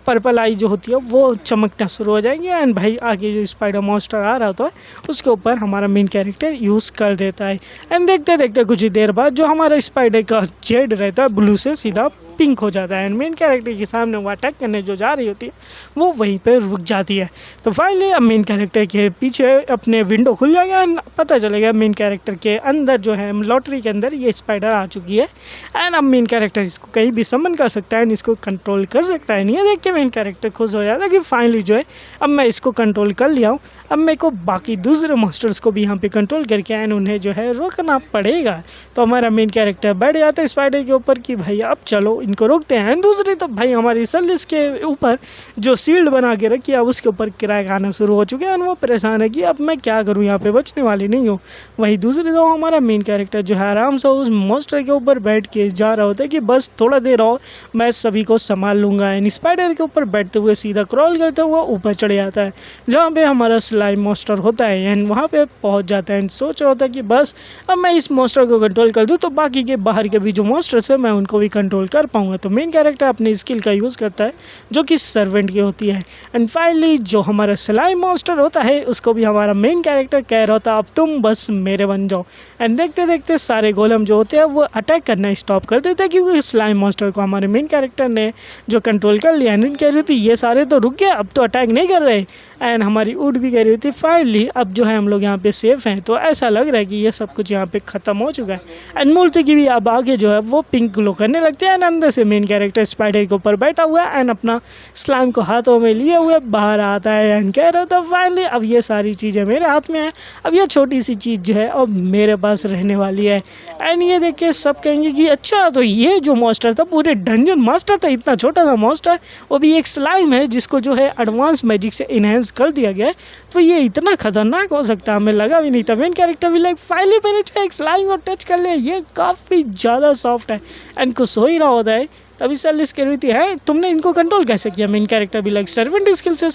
पर्पल आई जो होती है वो चमकना शुरू हो जाएंगे एंड भाई आगे जो स्पाइडर मॉन्स्टर आ रहा होता है उसके ऊपर हमारा मेन कैरेक्टर यूज़ कर देता है। एंड देखते देखते कुछ ही देर बाद जो हमारा स्पाइडर का जेड रहता है ब्लू से सीधा पिंक हो जाता है एंड मेन कैरेक्टर के सामने वो अटैक करने जो जा रही होती है वो वहीं पे रुक जाती है। तो फाइनली अब मेन कैरेक्टर के पीछे अपने विंडो खुल जाएगा एंड पता चलेगा मेन कैरेक्टर के अंदर जो है लॉटरी के अंदर ये स्पाइडर आ चुकी है एंड अब मेन कैरेक्टर इसको कहीं भी समन कर सकता है एंड इसको कंट्रोल कर सकता है। नहीं है देख के मेन कैरेक्टर खुश हो जाता है कि फाइनली जो है अब मैं इसको कंट्रोल कर लिया हूँ। अब मेरे को बाकी दूसरे मॉन्स्टर्स को भी यहाँ पे कंट्रोल करके एंड उन्हें जो है रोकना पड़ेगा। तो हमारा मेन कैरेक्टर बैठ जाता है स्पाइडर के ऊपर कि भाई अब चलो इनको रोकते हैं। दूसरी तो भाई हमारी सलिस के ऊपर जो शील्ड बना के रखी है अब उसके ऊपर किराए आना शुरू हो चुके हैं वो परेशान है कि अब मैं क्या करूँ, यहाँ पे बचने वाली नहीं हूँ। वहीं दूसरी तो हमारा मेन कैरेक्टर जो है आराम से उस मॉन्स्टर के ऊपर बैठ के जा रहा होता है कि बस थोड़ा देर और मैं सभी को संभाल लूँगा। एंड स्पाइडर के ऊपर बैठते हुए सीधा क्रॉल करते हुए ऊपर चढ़ जाता है जहाँ पे हमारा स्लाइम मॉन्स्टर होता है एंड वहाँ पे पहुँच जाता है एंड सोच रहा होता है कि बस अब मैं इस मॉन्स्टर को कंट्रोल कर दूँ तो बाकी के बाहर के भी जो मॉन्स्टर्स है मैं उनको भी कंट्रोल कर पाऊँगा। तो मेन कैरेक्टर अपनी स्किल का यूज़ करता है जो कि सर्वेंट की होती है एंड फाइनली जो हमारा स्लाइम मॉन्स्टर होता है उसको भी हमारा मेन कैरेक्टर कह रहा होता है अब तुम बस मेरे बन जाओ। एंड देखते देखते सारे गोलम जो होते हैं वो अटैक करना स्टॉप कर देते हैं क्योंकि स्लाइम मॉन्स्टर को हमारे मेन कैरेक्टर ने जो कंट्रोल कर लिया। एंड कह रही थी ये सारे तो रुक गए अब तो अटैक नहीं कर रहे एंड हमारी ऊँट भी कह रही थी फाइनली अब जो है हम लोग यहाँ पे सेफ हैं। तो ऐसा लग रहा है कि ये सब कुछ यहाँ पे ख़त्म हो चुका है एंड मूर्ति की भी अब आगे जो है वो पिंक ग्लो करने लगते हैं एंड अंदर से मेन कैरेक्टर स्पाइडर के ऊपर बैठा हुआ है एंड अपना स्लाइम को हाथों में लिए हुए बाहर आता है एंड कह रहा था फाइनली अब ये सारी चीज़ें मेरे हाथ में है, अब ये छोटी सी चीज़ जो है अब मेरे पास रहने वाली है। एंड ये देख के सब कहेंगे कि अच्छा तो ये जो मॉन्स्टर था पूरे डंजन मास्टर था, इतना छोटा सा मॉन्स्टर वो भी एक स्लाइम है जिसको जो है एडवांस मैजिक से इन्हेंस कर दिया गया है, तो ये इतना खतरनाक हो सकता है हमें लगा भी नहीं था। मेन कैरेक्टर भी लाइक फाइनली मैंने जो एक स्लाइम को टच कर लिया, ये काफ़ी ज़्यादा सॉफ्ट है एंड कुछ हो ही रहा होता है। तभी सलिस कह रही थी है तुमने इनको कंट्रोल कैसे किया। मेन कैरेक्टर भी लाइक सर्वेंट स्किल से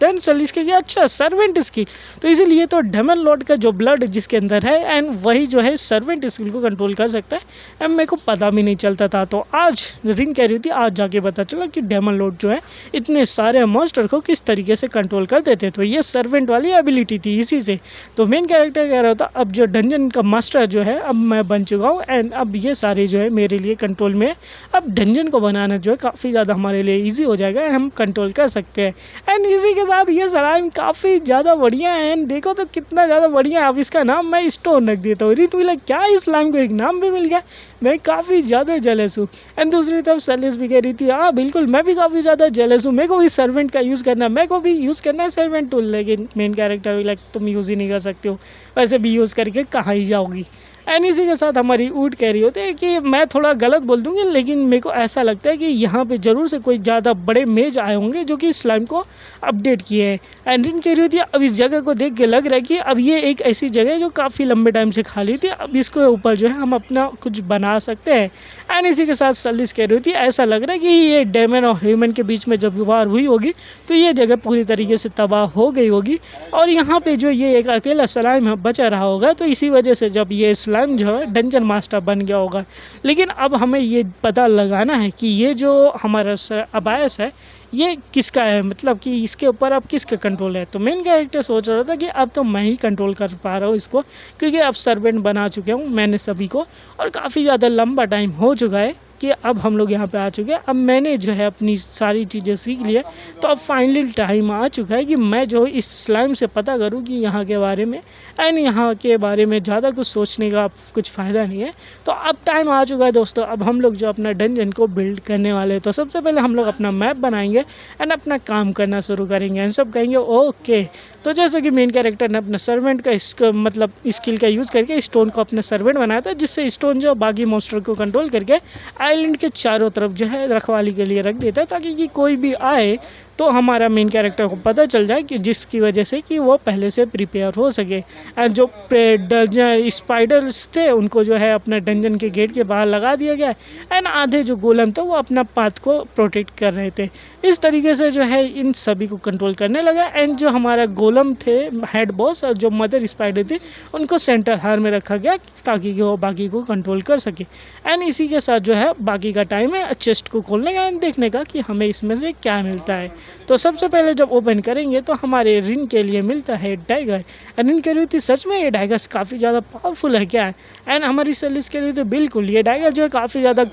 टेन सलिस के किया अच्छा सर्वेंट स्किल, तो इसीलिए तो डेमन लॉर्ड का जो ब्लड जिसके अंदर है एंड वही जो है सर्वेंट स्किल को कंट्रोल कर सकता है एंड मेरे को पता भी नहीं चलता था। तो आज रिंग कह रही थी आज जाके पता चला कि डेमन लॉर्ड जो है इतने सारे मॉन्स्टर को किस तरीके से कंट्रोल कर देते, तो ये सर्वेंट वाली एबिलिटी थी इसी से। तो मेन कैरेक्टर कह रहा था अब जो डंजन का मास्टर जो है अब मैं बन चुका हूँ एंड अब ये सारे जो है मेरे लिए कंट्रोल में, अब डंजन को बनाना जो है काफ़ी ज़्यादा हमारे लिए इजी हो जाएगा, हम कंट्रोल कर सकते हैं। एंड इसी के साथ ये स्लाइम काफ़ी ज़्यादा बढ़िया है एंड देखो तो कितना ज़्यादा बढ़िया है। अब इसका नाम मैं स्टोन रख देता हूँ। रिट मिला क्या इस स्लाइम को एक नाम भी मिल गया, मैं काफ़ी ज़्यादा जेलस हूँ। एंड दूसरी तरफ सलिस भी कह रही थी हाँ बिल्कुल मैं भी काफ़ी ज़्यादा जेलस हूँ, मेरे को भी सर्वेंट का यूज़ करना है, मेरे को भी यूज़ करना है सर्वेंट टूल। लेकिन मेन कैरेक्टर भी लाइक तुम यूज़ ही नहीं कर सकते हो, वैसे भी यूज़ करके कहाँ ही जाओगी। एंड इसी के साथ हमारी ऊँट कह रही होती है कि मैं थोड़ा गलत बोल दूँगी लेकिन मेरे को ऐसा लगता है कि यहाँ पे ज़रूर से कोई ज़्यादा बड़े मेज आए होंगे जो कि स्लाइम को अपडेट किए हैं। एंड रिन कह रही होती है अब इस जगह को देख के लग रहा है कि अब ये एक ऐसी जगह है जो काफ़ी लंबे टाइम से खाली थी, अब इसके ऊपर जो है हम अपना कुछ बना सकते हैं। एंड इसी के साथ सलिस कह रही होती है ऐसा लग रहा है कि ये डेमन और ह्यूमन के बीच में जब वार हुई होगी तो ये जगह पूरी तरीके से तबाह हो गई होगी और यहाँ पर जो ये एक अकेला स्लाइम बचा रहा होगा, तो इसी वजह से जब ये स्लाइम जो है डंजन मास्टर बन गया होगा। लेकिन अब हमें ये पता लगाना है कि ये जो हमारा अबायस है ये किसका है, मतलब कि इसके ऊपर अब किसका कंट्रोल है। तो मेन कैरेक्टर सोच रहा था कि अब तो मैं ही कंट्रोल कर पा रहा हूँ इसको, क्योंकि अब सर्वेंट बना चुके हूँ मैंने सभी को और काफ़ी ज़्यादा लंबा टाइम हो चुका है कि अब हम लोग यहाँ पे आ चुके हैं। अब मैंने जो है अपनी सारी चीज़ें सीख ली है, तो अब फाइनली टाइम आ चुका है कि मैं जो इस स्लाइम से पता करूँ कि यहाँ के बारे में एंड यहाँ के बारे में ज़्यादा कुछ सोचने का कुछ फ़ायदा नहीं है। तो अब टाइम आ चुका है दोस्तों, अब हम लोग जो अपना डंजन को बिल्ड करने वाले हैं। तो सबसे पहले हम लोग अपना मैप बनाएंगे एंड अपना काम करना शुरू करेंगे एंड सब कहेंगे ओके। तो जैसे कि मेन कैरेक्टर ने अपना सर्वेंट का मतलब स्किल का यूज़ करके स्टोन को अपना सर्वेंट बनाया था, जिससे स्टोन जो बाकी मॉन्स्टर को कंट्रोल करके आइलैंड के चारों तरफ जो है रखवाली के लिए रख देता है, ताकि कि कोई भी आए तो हमारा मेन कैरेक्टर को पता चल जाए कि जिसकी वजह से कि वो पहले से प्रिपेयर हो सके। एंड जो डंजन स्पाइडर्स थे उनको जो है अपना डंजन के गेट के बाहर लगा दिया गया। एंड आधे जो गोलम थे वो अपना पाथ को प्रोटेक्ट कर रहे थे। इस तरीके से जो है इन सभी को कंट्रोल करने लगा। एंड जो हमारा गोलम थे हेड बॉस और जो मदर स्पाइडर थी उनको सेंटर हार में रखा गया ताकि वो बाकी को कंट्रोल कर सके। एंड इसी के साथ जो है बाकी का टाइम है चेस्ट को खोलने का एंड देखने का कि हमें इसमें से क्या मिलता है। तो सबसे पहले जब ओपन करेंगे तो हमारे रिन के लिए मिलता है डैगर। एंड रिन कह रही थी सच में ये डैगर्स काफ़ी ज़्यादा पावरफुल है क्या? एंड हमारी सेलिस कह रही थी बिल्कुल ये डैगर जो है काफ़ी ज़्यादा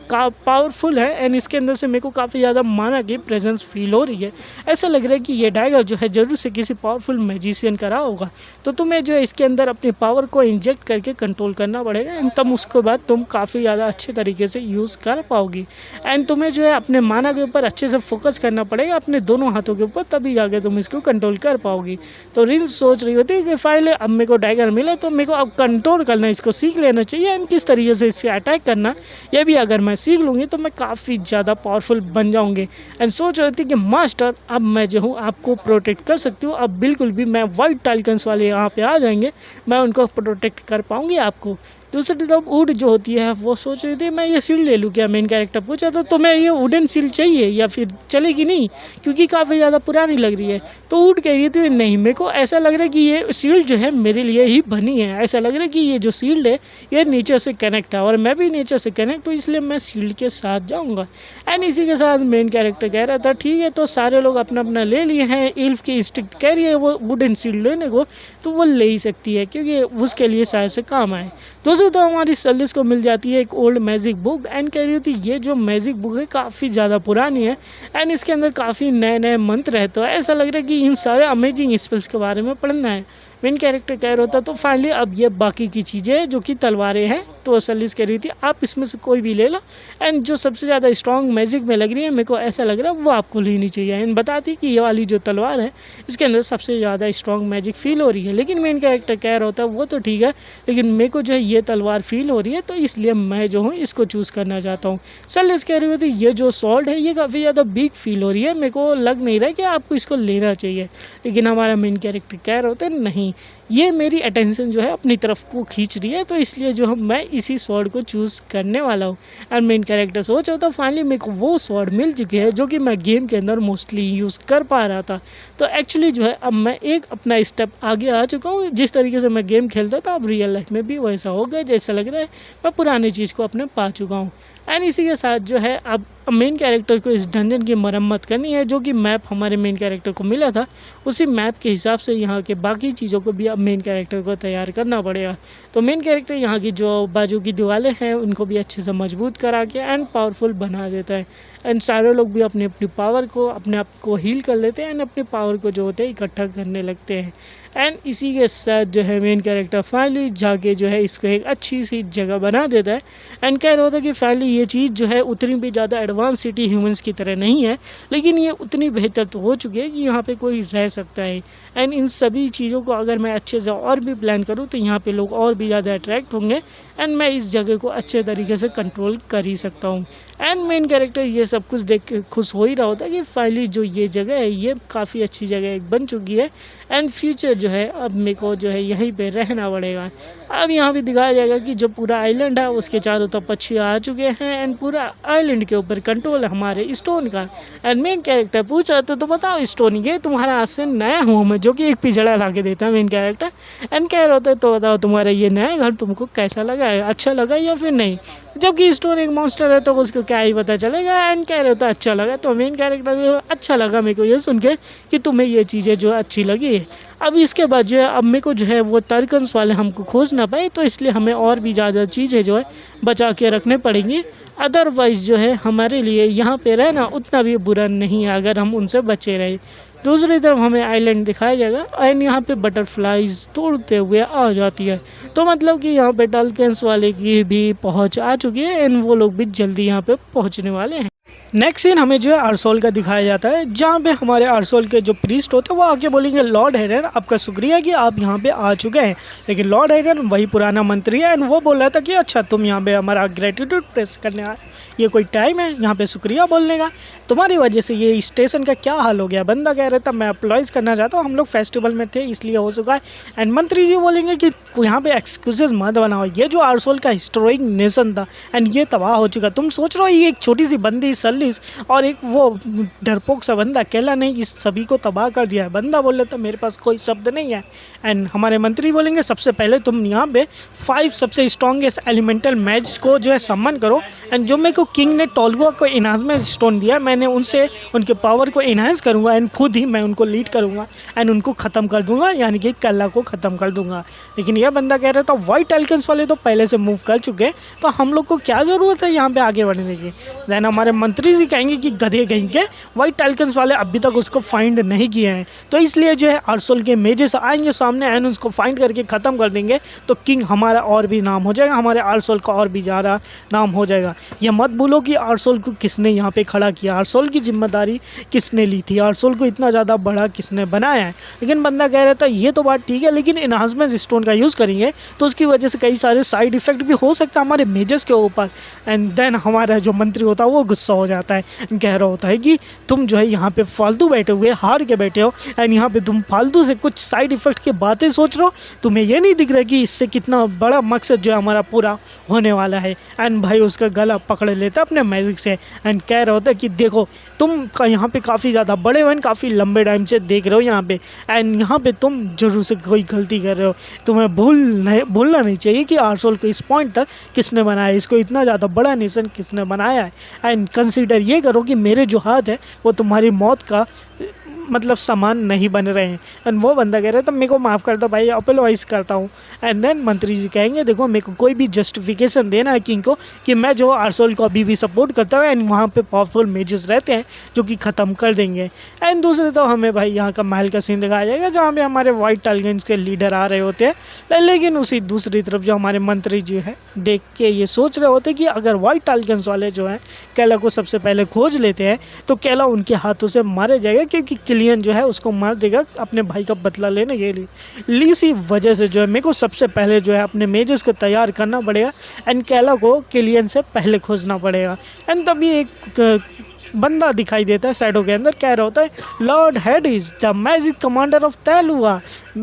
पावरफुल है। एंड इसके अंदर से मेरे को काफ़ी ज़्यादा माना की प्रेजेंस फील हो रही है। ऐसा लग रहा है कि ये डैगर जो है ज़रूर से किसी पावरफुल मैजिशियन का रहा होगा। तो तुम्हें जो है इसके अंदर अपनी पावर को इंजेक्ट करके कंट्रोल करना पड़ेगा। एंड तब उसके बाद तुम काफ़ी ज़्यादा अच्छे तरीके से यूज़ कर पाओगी। एंड तुम्हें जो है अपने माना के ऊपर अच्छे से फोकस करना पड़ेगा अपने दोनों हाथों के ऊपर, तभी जाके तुम इसको कंट्रोल कर पाओगी। तो रिन सोच रही होती है कि फाइल अब मेरे को डैगर मिला तो मेरे को अब कंट्रोल करना, इसको सीख लेना चाहिए। एंड किस तरीके से इससे अटैक करना ये भी अगर मैं सीख लूँगी तो मैं काफ़ी ज़्यादा पावरफुल बन जाऊँगी। एंड सोच रही थी कि मास्टर अब मैं जो हूँ आपको प्रोटेक्ट कर सकती हूँ। अब बिल्कुल भी मैं वाइट टाइल्कन्स वाले यहाँ पे आ जाएंगे, मैं उनको प्रोटेक्ट कर पाऊँगी आपको। दूसरी तरफ वुड जो होती है वो सोच रही थी मैं ये सील ले लूँ क्या? मेन कैरेक्टर पूछा तो तुम्हें ये वुडन सील चाहिए या फिर चलेगी नहीं क्योंकि काफ़ी ज़्यादा पुरानी लग रही है। तो वुड कह रही थी नहीं, मेरे को ऐसा लग रहा है कि ये सील्ड जो है मेरे लिए ही बनी है। ऐसा लग रहा है कि ये जो सील्ड है ये नेचर से कनेक्ट है और मैं भी नेचर से कनेक्ट हूँ, इसलिए मैं सील्ड के साथ जाऊँगा। एंड इसी के साथ मेन कैरेक्टर कह रहा था ठीक है, तो सारे लोग अपना अपना ले लिए हैं। इल्फ की इंस्टिंक्ट कह रही है वो वुडन सील्ड लेने को, तो वो ले ही सकती है क्योंकि उसके लिए शायद से काम आए। दोस्तों तो हमारी सेलिस को मिल जाती है एक ओल्ड मैजिक बुक। एंड कह रही थी ये जो मैजिक बुक है काफ़ी ज़्यादा पुरानी है एंड इसके अंदर काफ़ी नए नए मंत्र है। तो ऐसा लग रहा है कि इन सारे अमेजिंग स्पेल्स के बारे में पढ़ना है। मेन कैरेक्टर कह रहा था तो फाइनली अब ये बाकी की चीज़ें जो कि तलवारें हैं, तो सेलिस कह रही थी आप इसमें से कोई भी ले लो। एंड जो सबसे ज़्यादा स्ट्रॉन्ग मैजिक में लग रही है मेरे को ऐसा लग रहा है वो आपको लेनी चाहिए। एंड बताती कि ये वाली जो तलवार है इसके अंदर सबसे ज़्यादा स्ट्रॉन्ग मैजिक फील हो रही है। लेकिन मेन कैरेक्टर कह रहा होता वो तो ठीक है, लेकिन मेरे को जो है ये तलवार फील हो रही है तो इसलिए मैं जो हूँ इसको चूज़ करना चाहता हूँ। सेलिस कह रही होती ये जो सॉल्ट है ये काफ़ी ज़्यादा बिग फील हो रही है, मेरे को लग नहीं रहा है कि आपको इसको लेना चाहिए। लेकिन हमारा मेन कैरेक्टर कह रहा होता है नहीं, ये मेरी अटेंशन जो है अपनी तरफ को खींच रही है, तो इसलिए जो है मैं इसी स्वॉर्ड को चूज़ करने वाला हूँ। एंड मेन कैरेक्टर सोच रहा था फाइनली मेरे को वो स्वॉर्ड मिल चुकी है जो कि मैं गेम के अंदर मोस्टली यूज़ कर पा रहा था। तो एक्चुअली जो है अब मैं एक अपना स्टेप आगे आ चुका हूँ। जिस तरीके से मैं गेम खेलता था अब रियल लाइफ में भी वैसा हो गया, जैसा लग रहा है मैं पुरानी चीज़ को अपने पा चुका हूँ। एंड इसी के साथ जो है अब मेन कैरेक्टर को इस डंजन की मरम्मत करनी है। जो कि मैप हमारे मेन कैरेक्टर को मिला था उसी मैप के हिसाब से यहाँ के बाकी चीज़ों को भी अब मेन कैरेक्टर को तैयार करना पड़ेगा। तो मेन कैरेक्टर यहाँ की जो बाजू की दीवारें हैं उनको भी अच्छे से मजबूत करा के एंड पावरफुल बना देता है। एंड सारे लोग भी अपनी अपनी पावर को अपने आप को हील कर लेते हैं एंड अपनी पावर को जो होते हैं इकट्ठा करने लगते हैं। एंड इसी के साथ जो है मेन कैरेक्टर फाइनली जाके जो है इसको एक अच्छी सी जगह बना देता है। एंड कह रहा होता है कि फाइनली ये चीज़ जो है उतनी भी ज़्यादा एडवांस सिटी ह्यूमंस की तरह नहीं है, लेकिन ये उतनी बेहतर तो हो चुकी है कि यहाँ पे कोई रह सकता है। एंड इन सभी चीज़ों को अगर मैं अच्छे से और भी प्लान करूँ तो यहाँ पे लोग और भी ज़्यादा अट्रैक्ट होंगे एंड मैं इस जगह को अच्छे तरीके से कंट्रोल कर ही सकता हूँ। एंड मेन कैरेक्टर ये सब कुछ देख के खुश हो ही रहा होता है कि फाइनली जो ये जगह है ये काफ़ी अच्छी जगह एक बन चुकी है एंड फ्यूचर जो है अब मेरे को जो है यहीं पे रहना पड़ेगा। अब यहाँ पे दिखाया जाएगा कि जो पूरा आइलैंड है उसके चारों तरफ पक्षी आ चुके हैं एंड पूरा आइलैंड के ऊपर कंट्रोल है हमारे स्टोन का। एंड मेन कैरेक्टर पूछ रहा था तो बताओ स्टोन ये तुम्हारा आज से नया होम है, जो कि एक पिजड़ा ला के देता है मेन कैरेक्टर। एंड कह रहा होता है तो बताओ तुम्हारा ये नया घर तुमको कैसा लगा है, अच्छा लगा या फिर नहीं। जबकि स्टोन एक मॉन्स्टर है तो उसको क्या ही पता चलेगा। एंड कह रहे होता अच्छा लगा, तो मेन कैरेक्टर भी अच्छा लगा मेरे को ये सुन के कि तुम्हें ये चीज़ें जो अच्छी लगी है। अब इसके बाद जो है अब मेरे को जो है वो टर्कन्स वाले हमको खोज ना पाए, तो इसलिए हमें और भी ज़्यादा चीज़ें जो है बचा के रखने पड़ेंगी। अदरवाइज़ जो है हमारे लिए यहाँ पे रहना उतना भी बुरा नहीं है अगर हम उनसे बचे रहें। दूसरी तरफ हमें आइलैंड दिखाया जाएगा एंड यहाँ पे बटरफ्लाइज तोड़ते हुए आ जाती है, तो मतलब कि यहाँ पे टर्कन्स वाले की भी पहुँच आ चुकी है एंड वो लोग भी जल्दी यहाँ पे पहुँचने वाले हैं। नेक्स्ट सीन हमें जो है आरसोल का दिखाया जाता है, जहाँ पे हमारे आरसोल के जो प्रीस्ट होते हैं वो आके बोलेंगे लॉर्ड हेडन आपका शुक्रिया कि आप यहाँ पे आ चुके हैं। लेकिन लॉर्ड हेडन वही पुराना मंत्री है एंड वो बोल रहा था कि अच्छा तुम यहाँ पे हमारा ग्रेटिट्यूड प्रेस करने आए, ये कोई टाइम है यहाँ पे शुक्रिया बोलने का? तुम्हारी वजह से ये स्टेशन का क्या हाल हो गया। बंदा कह रहा था मैं अप्लॉइज़ करना चाहता हूँ, हम लोग फेस्टिवल में थे इसलिए हो चुका है। एंड मंत्री जी बोलेंगे कि यहाँ पे एक्सक्यूजेज मत बनाओ, ये जो आरसोल का हिस्टोरिक नेशन था एंड ये तबाह हो चुका। तुम सोच रहे हो ये एक छोटी सी बंदी सल्लिस और एक वो डरपोक सा बंदा केला ने इस सभी को तबाह कर दिया है। बंदा बोल रहा था मेरे पास कोई शब्द नहीं है। एंड हमारे मंत्री बोलेंगे सबसे पहले तुम यहाँ पे 5 सबसे स्ट्रॉन्गेस्ट एलिमेंटल मैच को जो है सम्मान करो। एंड जो मेरे को किंग ने टोलगुआ को इनाजमेंट स्टोन दिया, मैंने उनसे उनके पावर को इन्हांस करूँगा एंड खुद ही मैं उनको लीड करूँगा एंड उनको ख़त्म कर दूँगा, यानी कि केला को ख़त्म कर दूँगा। लेकिन यह बंदा कह रहा था वाइट एल्केंस वाले तो पहले से मूव कर चुके हैं, तो हम लोग को क्या ज़रूरत है यहाँ पे आगे बढ़ने की। दैन हमारे मंत्री जी कहेंगे कि गधे कहीं के वाइट एल्केंस वाले अभी तक उसको फाइंड नहीं किए हैं, तो इसलिए जो है आरसोल के मेजेस आएंगे सामने एंड उसको फाइंड करके ख़त्म कर देंगे, तो किंग हमारा और भी नाम हो जाएगा, हमारे आरसोल का और भी ज़्यादा नाम हो जाएगा। यह मत भूलो कि आरसोल को किसने यहाँ पे खड़ा किया, आरसोल की जिम्मेदारी किसने ली थी, आरसोल को इतना ज़्यादा बड़ा किसने बनाया है। लेकिन बंदा कह रहा था ये तो बात ठीक है, लेकिन इन्हांसमेंट स्टोन का यूज़ करेंगे तो उसकी वजह से कई सारे साइड इफ़ेक्ट भी हो सकता है हमारे मेजर्स के ऊपर। एंड देन हमारा जो मंत्री होता है वो गुस्सा हो जाता है, कह रहा होता है कि तुम जो है यहाँ पे फालतू बैठे हुए हार के बैठे हो एंड यहाँ पे तुम फालतू से कुछ साइड इफ़ेक्ट की बातें सोच रहे हो, तुम्हें ये नहीं दिख रहा कि इससे कितना बड़ा मकसद जो है हमारा पूरा होने वाला है। एंड भाई उसका गला पकड़ लेता है अपने मैजिक से एंड कह रहा होता है कि देखो तुम यहाँ पे काफ़ी ज़्यादा बड़े हो, काफ़ी लंबे टाइम से देख रहे हो यहाँ पे, एंड यहाँ पे तुम जरूर से कोई गलती कर रहे हो। तुम्हें भूलना नहीं चाहिए कि आरसोल को इस पॉइंट तक किसने बनाया है, इसको इतना ज़्यादा बड़ा नेशन किसने बनाया है। एंड कंसीडर ये करो कि मेरे जो हाथ है वो तुम्हारी मौत का मतलब सामान नहीं बन रहे हैं। एंड वो बंदा कह रहा था मेरे को माफ़ कर दो भाई, अपोलोवाइज़ करता हूँ। एंड देन मंत्री जी कहेंगे देखो मेरे को कोई भी जस्टिफिकेशन देना है किंग को कि मैं जो आरसोल को अभी भी सपोर्ट करता हूँ एंड वहाँ पे पावरफुल मेजेस रहते हैं जो कि ख़त्म कर देंगे। एंड दूसरे तो हमें भाई यहाँ का महल का सीन दिखाया जाएगा जहाँ पे हमारे वाइट टालगेंस के लीडर आ रहे होते हैं, लेकिन उसी दूसरी तरफ जो हमारे मंत्री जी है देख के ये सोच रहे होते कि अगर वाइट टालगेंस वाले जो हैं केला को सबसे पहले खोज लेते हैं तो केला उनके हाथों से मारे जाएगा, क्योंकि किलियन जो है उसको मार देगा अपने भाई का बदला लेने के लिए। इसी वजह से जो है मेरे को सबसे पहले जो है अपने मेजेस को तैयार करना पड़ेगा एंड केला को किलियन से पहले खोजना पड़ेगा। एंड तभी एक बंदा दिखाई देता है साइडों के अंदर, कह रहा होता है lord head is the magic commander of तेलुआ,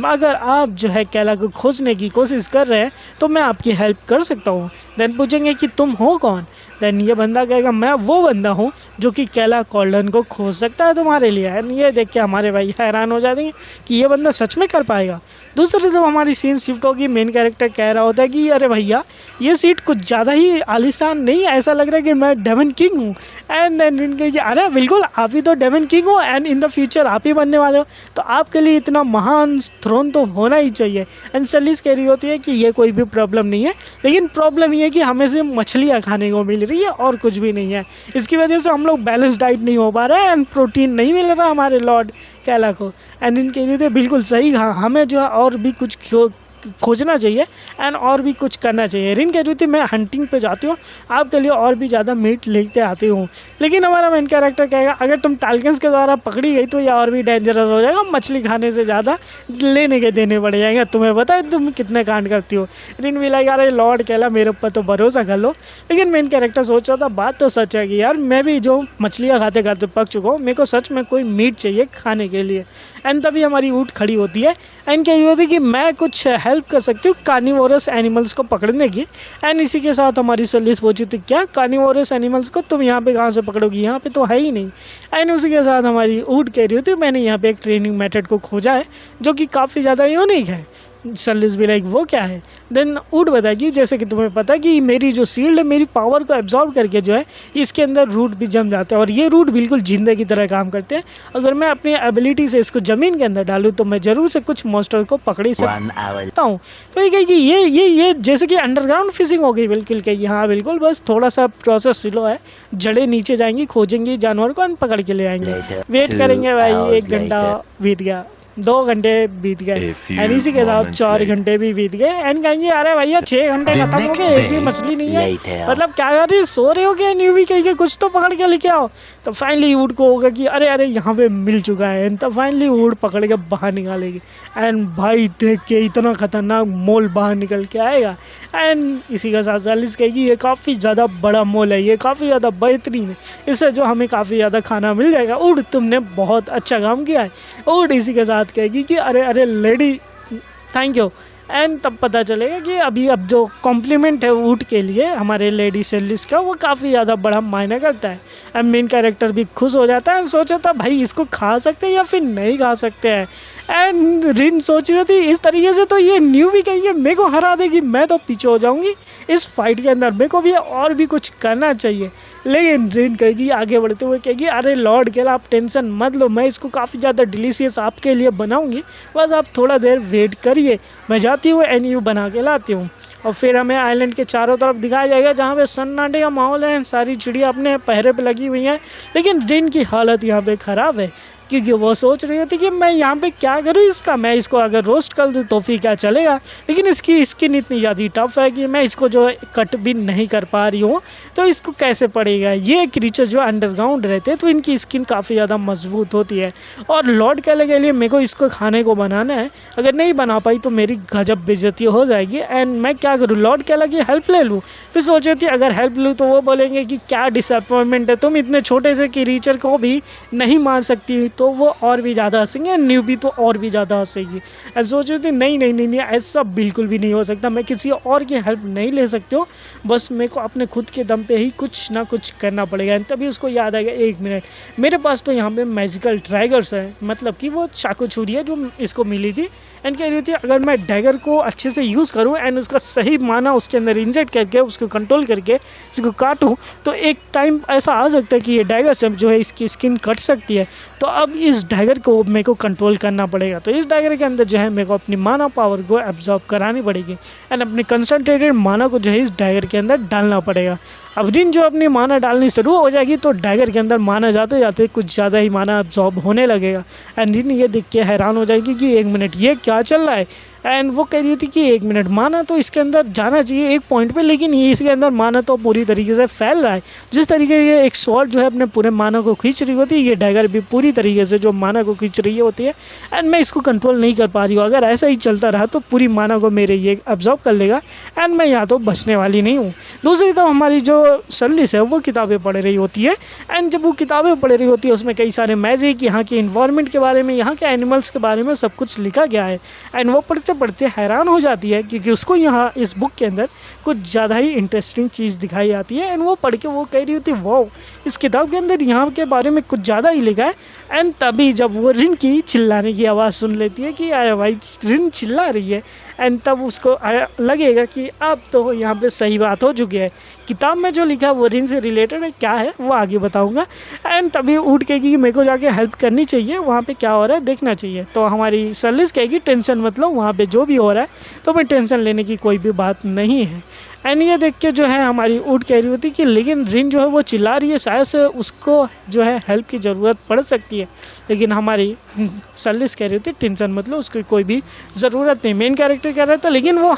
अगर आप जो है केला को खोजने की कोशिश कर रहे हैं तो मैं आपकी हेल्प कर सकता हूँ। देन पूछेंगे कि तुम हो कौन? देन ये बंदा कहेगा मैं वो बंदा हूँ जो कि केला कॉल्डन को खोज सकता है तुम्हारे लिए। एंड ये देख के हमारे भाई हैरान हो जाएंगे कि ये बंदा सच में कर पाएगा। दूसरी तो हमारी सीन शिफ्ट होगी, मेन कैरेक्टर कह रहा होता है कि अरे भैया ये सीट कुछ ज़्यादा ही आलीशान नहीं, ऐसा लग रहा है कि मैं डेमन किंग हूँ। एंड देन इनके अरे बिल्कुल आप ही तो डेमन किंग हो एंड इन द फ्यूचर आप ही बनने वाले हो, तो आपके लिए इतना महान थ्रोन तो होना ही चाहिए। एंड सलीस कह रही होती है कि ये कोई भी प्रॉब्लम नहीं है, लेकिन प्रॉब्लम ये है कि हमें सिर्फ मछलियाँ खाने को मिल रही है और कुछ भी नहीं है, इसकी वजह से हम लोग बैलेंस डाइट नहीं हो पा रहा है एंड प्रोटीन नहीं मिल रहा हमारे लॉर्ड केला को। एंड इनके लिए बिल्कुल सही, हाँ हमें जो है और भी कुछ खोजना चाहिए एंड और भी कुछ करना चाहिए। रिन कह रही थी मैं हंटिंग पे जाती हूँ, आपके लिए और भी ज़्यादा मीट लेते आती हूँ। लेकिन हमारा मेन कैरेक्टर कहेगा अगर तुम टालकेंस के द्वारा पकड़ी गई तो यह और भी डेंजरस हो जाएगा, मछली खाने से ज़्यादा लेने के देने पड़ जाएंगे, तुम्हें पता है तुम कितने कांड करती हो। रिन भी लगा यार लॉर्ड केला मेरे ऊपर तो भरोसा कर लो। लेकिन मेन कैरेक्टर सोच रहा था बात तो सच है कि यार मैं भी जो मछलियाँ खाते खाते पक चुका हूँ, मेरे को सच में कोई मीट चाहिए खाने के लिए। एंड तभी हमारी ऊँट खड़ी होती है एंड कह रही होती है कि मैं कुछ हेल्प कर सकती हूँ कार्निवोरस एनिमल्स को पकड़ने की। एंड इसी के साथ हमारी सलीस पूछी थी क्या कार्निवोरस एनिमल्स को तुम यहाँ पे कहाँ से पकड़ोगी, यहाँ पे तो है ही नहीं। एंड उसी के साथ हमारी ऊँट कह रही होती मैंने यहाँ पे एक ट्रेनिंग मेथड को खोजा है जो कि काफ़ी ज़्यादा यूनिक है। सलीस भी लाइक वो क्या है? देन ऊँट बताएगी जैसे कि तुम्हें पता है कि मेरी जो शील्ड है मेरी पावर को एब्जॉर्ब करके जो है इसके अंदर रूट भी जम जाते हैं और ये रूट बिल्कुल जिंदे की तरह काम करते हैं। अगर मैं अपनी एबिलिटी से इसको ज़मीन के अंदर डालूँ तो मैं ज़रूर से कुछ मॉन्स्टर को पकड़ ही सकता हूँ। तो ये कहेगी ये जैसे कि अंडरग्राउंड फिशिंग हो गई बिल्कुल, कहेगी हाँ बिल्कुल, बस थोड़ा सा प्रोसेस स्लो है, जड़ें नीचे जाएंगी, खोजेंगी जानवर को पकड़ के ले आएंगे। वेट करेंगे भाई, 1 घंटा बीत गया, 2 घंटे बीत गए एंड इसी के साथ 4 घंटे भी बीत गए एंड कहेंगे अरे भैया 6 घंटे खत्म हो गए, एक भी मछली नहीं है, मतलब क्या कर रही, सो रहे हो क्या, न्यू भी कहिए कुछ तो पकड़ के लेके आओ। तो फाइनली ऊँट को होगा कि अरे अरे यहाँ पे मिल चुका है एंड तब फाइनली ऊँट पकड़ के बाहर निकालेगी एंड भाई देख के इतना खतरनाक मोल बाहर निकल के आएगा एंड इसी के साथ सालिस कहेगी ये काफ़ी ज़्यादा बड़ा मोल है, ये काफ़ी ज़्यादा बेहतरीन है, इससे जो हमें काफ़ी ज़्यादा खाना मिल जाएगा। ऊँट तुमने बहुत अच्छा काम किया है। ऊँट इसी के साथ कहेगी कि अरे अरे लेडी थैंक यू एंड तब पता चलेगा कि अभी अब जो कॉम्प्लीमेंट है ऊँट के लिए हमारे लेडी सेलिस का वो काफ़ी ज़्यादा बड़ा मायने करता है एंड मेन कैरेक्टर भी खुश हो जाता है। सोचा था भाई इसको खा सकते हैं या फिर नहीं खा सकते हैं एंड रिन सोच रही थी इस तरीके से तो ये न्यू भी कहेंगे मेरे को हरा देगी, मैं तो पीछे हो जाऊंगी इस फाइट के अंदर, मेरे को भी और भी कुछ करना चाहिए। लेकिन रिन कहेगी आगे बढ़ते हुए कहेगी अरे लॉर्ड केला आप टेंशन मत लो, मैं इसको काफ़ी ज़्यादा डिलीशियस आपके लिए बनाऊंगी, बस आप थोड़ा देर वेट करिए, मैं जाती हूँ एंड यू बना के लाती हूँ। और फिर हमें आइलैंड के चारों तरफ दिखाया जाएगा जहाँ पे सन्नाटे का माहौल है, सारी चिड़िया अपने पहरे पे लगी हुई हैं, लेकिन रिन की हालत यहाँ पे ख़राब है क्योंकि वो सोच रही होती कि मैं यहाँ पे क्या करूँ इसका, मैं इसको अगर रोस्ट कर दूँ तो फिर क्या चलेगा, लेकिन इसकी स्किन इतनी ज़्यादा टफ है कि मैं इसको जो कट भी नहीं कर पा रही हूँ, तो इसको कैसे पड़ेगा। ये क्रीचर जो अंडरग्राउंड रहते हैं तो इनकी स्किन काफ़ी ज़्यादा मजबूत होती है और लॉर्ड केला के लिए मेरे को इसको खाने को बनाना है, अगर नहीं बना पाई तो मेरी गजब बेइज्जती हो जाएगी एंड मैं क्या करूँ, लॉर्ड केला की हेल्प ले लूँ। फिर सोच रही थी अगर हेल्प लूँ तो वो बोलेंगे कि क्या डिसअपॉइंटमेंट है, तुम इतने छोटे से क्रीचर को भी नहीं मार सकती, तो वो और भी ज़्यादा हंसेंगे, न्यू भी तो और भी ज़्यादा हंसेगी। ऐसा सोच रही थी नहीं नहीं नहीं नहीं ऐसा बिल्कुल भी नहीं हो सकता, मैं किसी और की हेल्प नहीं ले सकती हूँ, बस मेरे को अपने खुद के दम पे ही कुछ ना कुछ करना पड़ेगा। तभी उसको याद आएगा एक मिनट मेरे पास तो यहाँ पे मैजिकल ड्रैगर्स है, मतलब कि वो चाकू छुरी है जो इसको मिली थी एंड कह रही थी अगर मैं डैगर को अच्छे से यूज़ करूँ एंड उसका सही माना उसके अंदर इंजेक्ट करके उसको कंट्रोल करके इसको काटूँ तो एक टाइम ऐसा आ सकता है कि ये डैगर से जो है इसकी स्किन कट सकती है। तो अब इस डैगर को मेरे को कंट्रोल करना पड़ेगा, तो इस डैगर के अंदर जो है मेरे को अपनी माना पावर को एब्जॉर्ब करानी पड़ेगी एंड अपनी कंसनट्रेटेड माना को जो है इस डैगर के अंदर डालना पड़ेगा। अब रिन जो अपनी माना डालनी शुरू हो जाएगी तो डैगर के अंदर माना जाते जाते कुछ ज़्यादा ही माना एब्जॉर्ब होने लगेगा एंड रिन ये देख के हैरान हो जाएगी कि एक मिनट ये क्या चल रहा है एंड वो कह रही थी कि एक मिनट माना तो इसके अंदर जाना चाहिए एक पॉइंट पे, लेकिन ये इसके अंदर माना तो पूरी तरीके से फैल रहा है। जिस तरीके से एक स्वॉर्ड जो है अपने पूरे माना को खींच रही होती है, ये डैगर भी पूरी तरीके से जो माना को खींच रही होती है एंड मैं इसको कंट्रोल नहीं कर पा रही हूँ। अगर ऐसा ही चलता रहा तो पूरी माना को मेरे ये एब्जॉर्ब कर लेगा एंड मैं यहाँ तो बचने वाली नहीं हूँ। दूसरी तरफ हमारी जो सल्लिस है वो किताबें पढ़ रही होती है एंड जब वो किताबें पढ़ रही होती है उसमें कई सारे मैजिक, यहाँ के इन्वायरमेंट के बारे में, यहाँ के एनिमल्स के बारे में सब कुछ लिखा गया है एंड वो पढ़ते पढ़ते हैरान हो जाती है क्योंकि उसको यहाँ इस बुक के अंदर कुछ ज़्यादा ही इंटरेस्टिंग चीज़ दिखाई जाती है एंड वो पढ़ के वो कह रही होती है वाओ इस किताब के अंदर यहाँ के बारे में कुछ ज़्यादा ही लिखा है। एंड तभी जब वो रिन की चिल्लाने की आवाज़ सुन लेती है कि अरे भाई रिन चिल्ला रही है एंड तब उसको लगेगा कि अब तो यहाँ पे सही बात हो चुकी है, किताब में जो लिखा है वो रिन से रिलेटेड है, क्या है वो आगे बताऊँगा। एंड तभी उठ कहेगी कि मेरे को जाके हेल्प करनी चाहिए, वहाँ पे क्या हो रहा है देखना चाहिए। तो हमारी सल्लिस कहेगी टेंशन मत लो, वहाँ पे जो भी हो रहा है तो मैं टेंशन लेने की कोई भी बात नहीं है। एंड ये देख के जो है हमारी ऊँट कह रही होती कि लेकिन रिन जो है वो चिल्ला रही है, शायद से उसको जो है हेल्प की ज़रूरत पड़ सकती है, लेकिन हमारी सल्लिस कह रही थी टेंशन मतलब उसकी कोई भी ज़रूरत नहीं। मेन कैरेक्टर कह रहा था लेकिन वो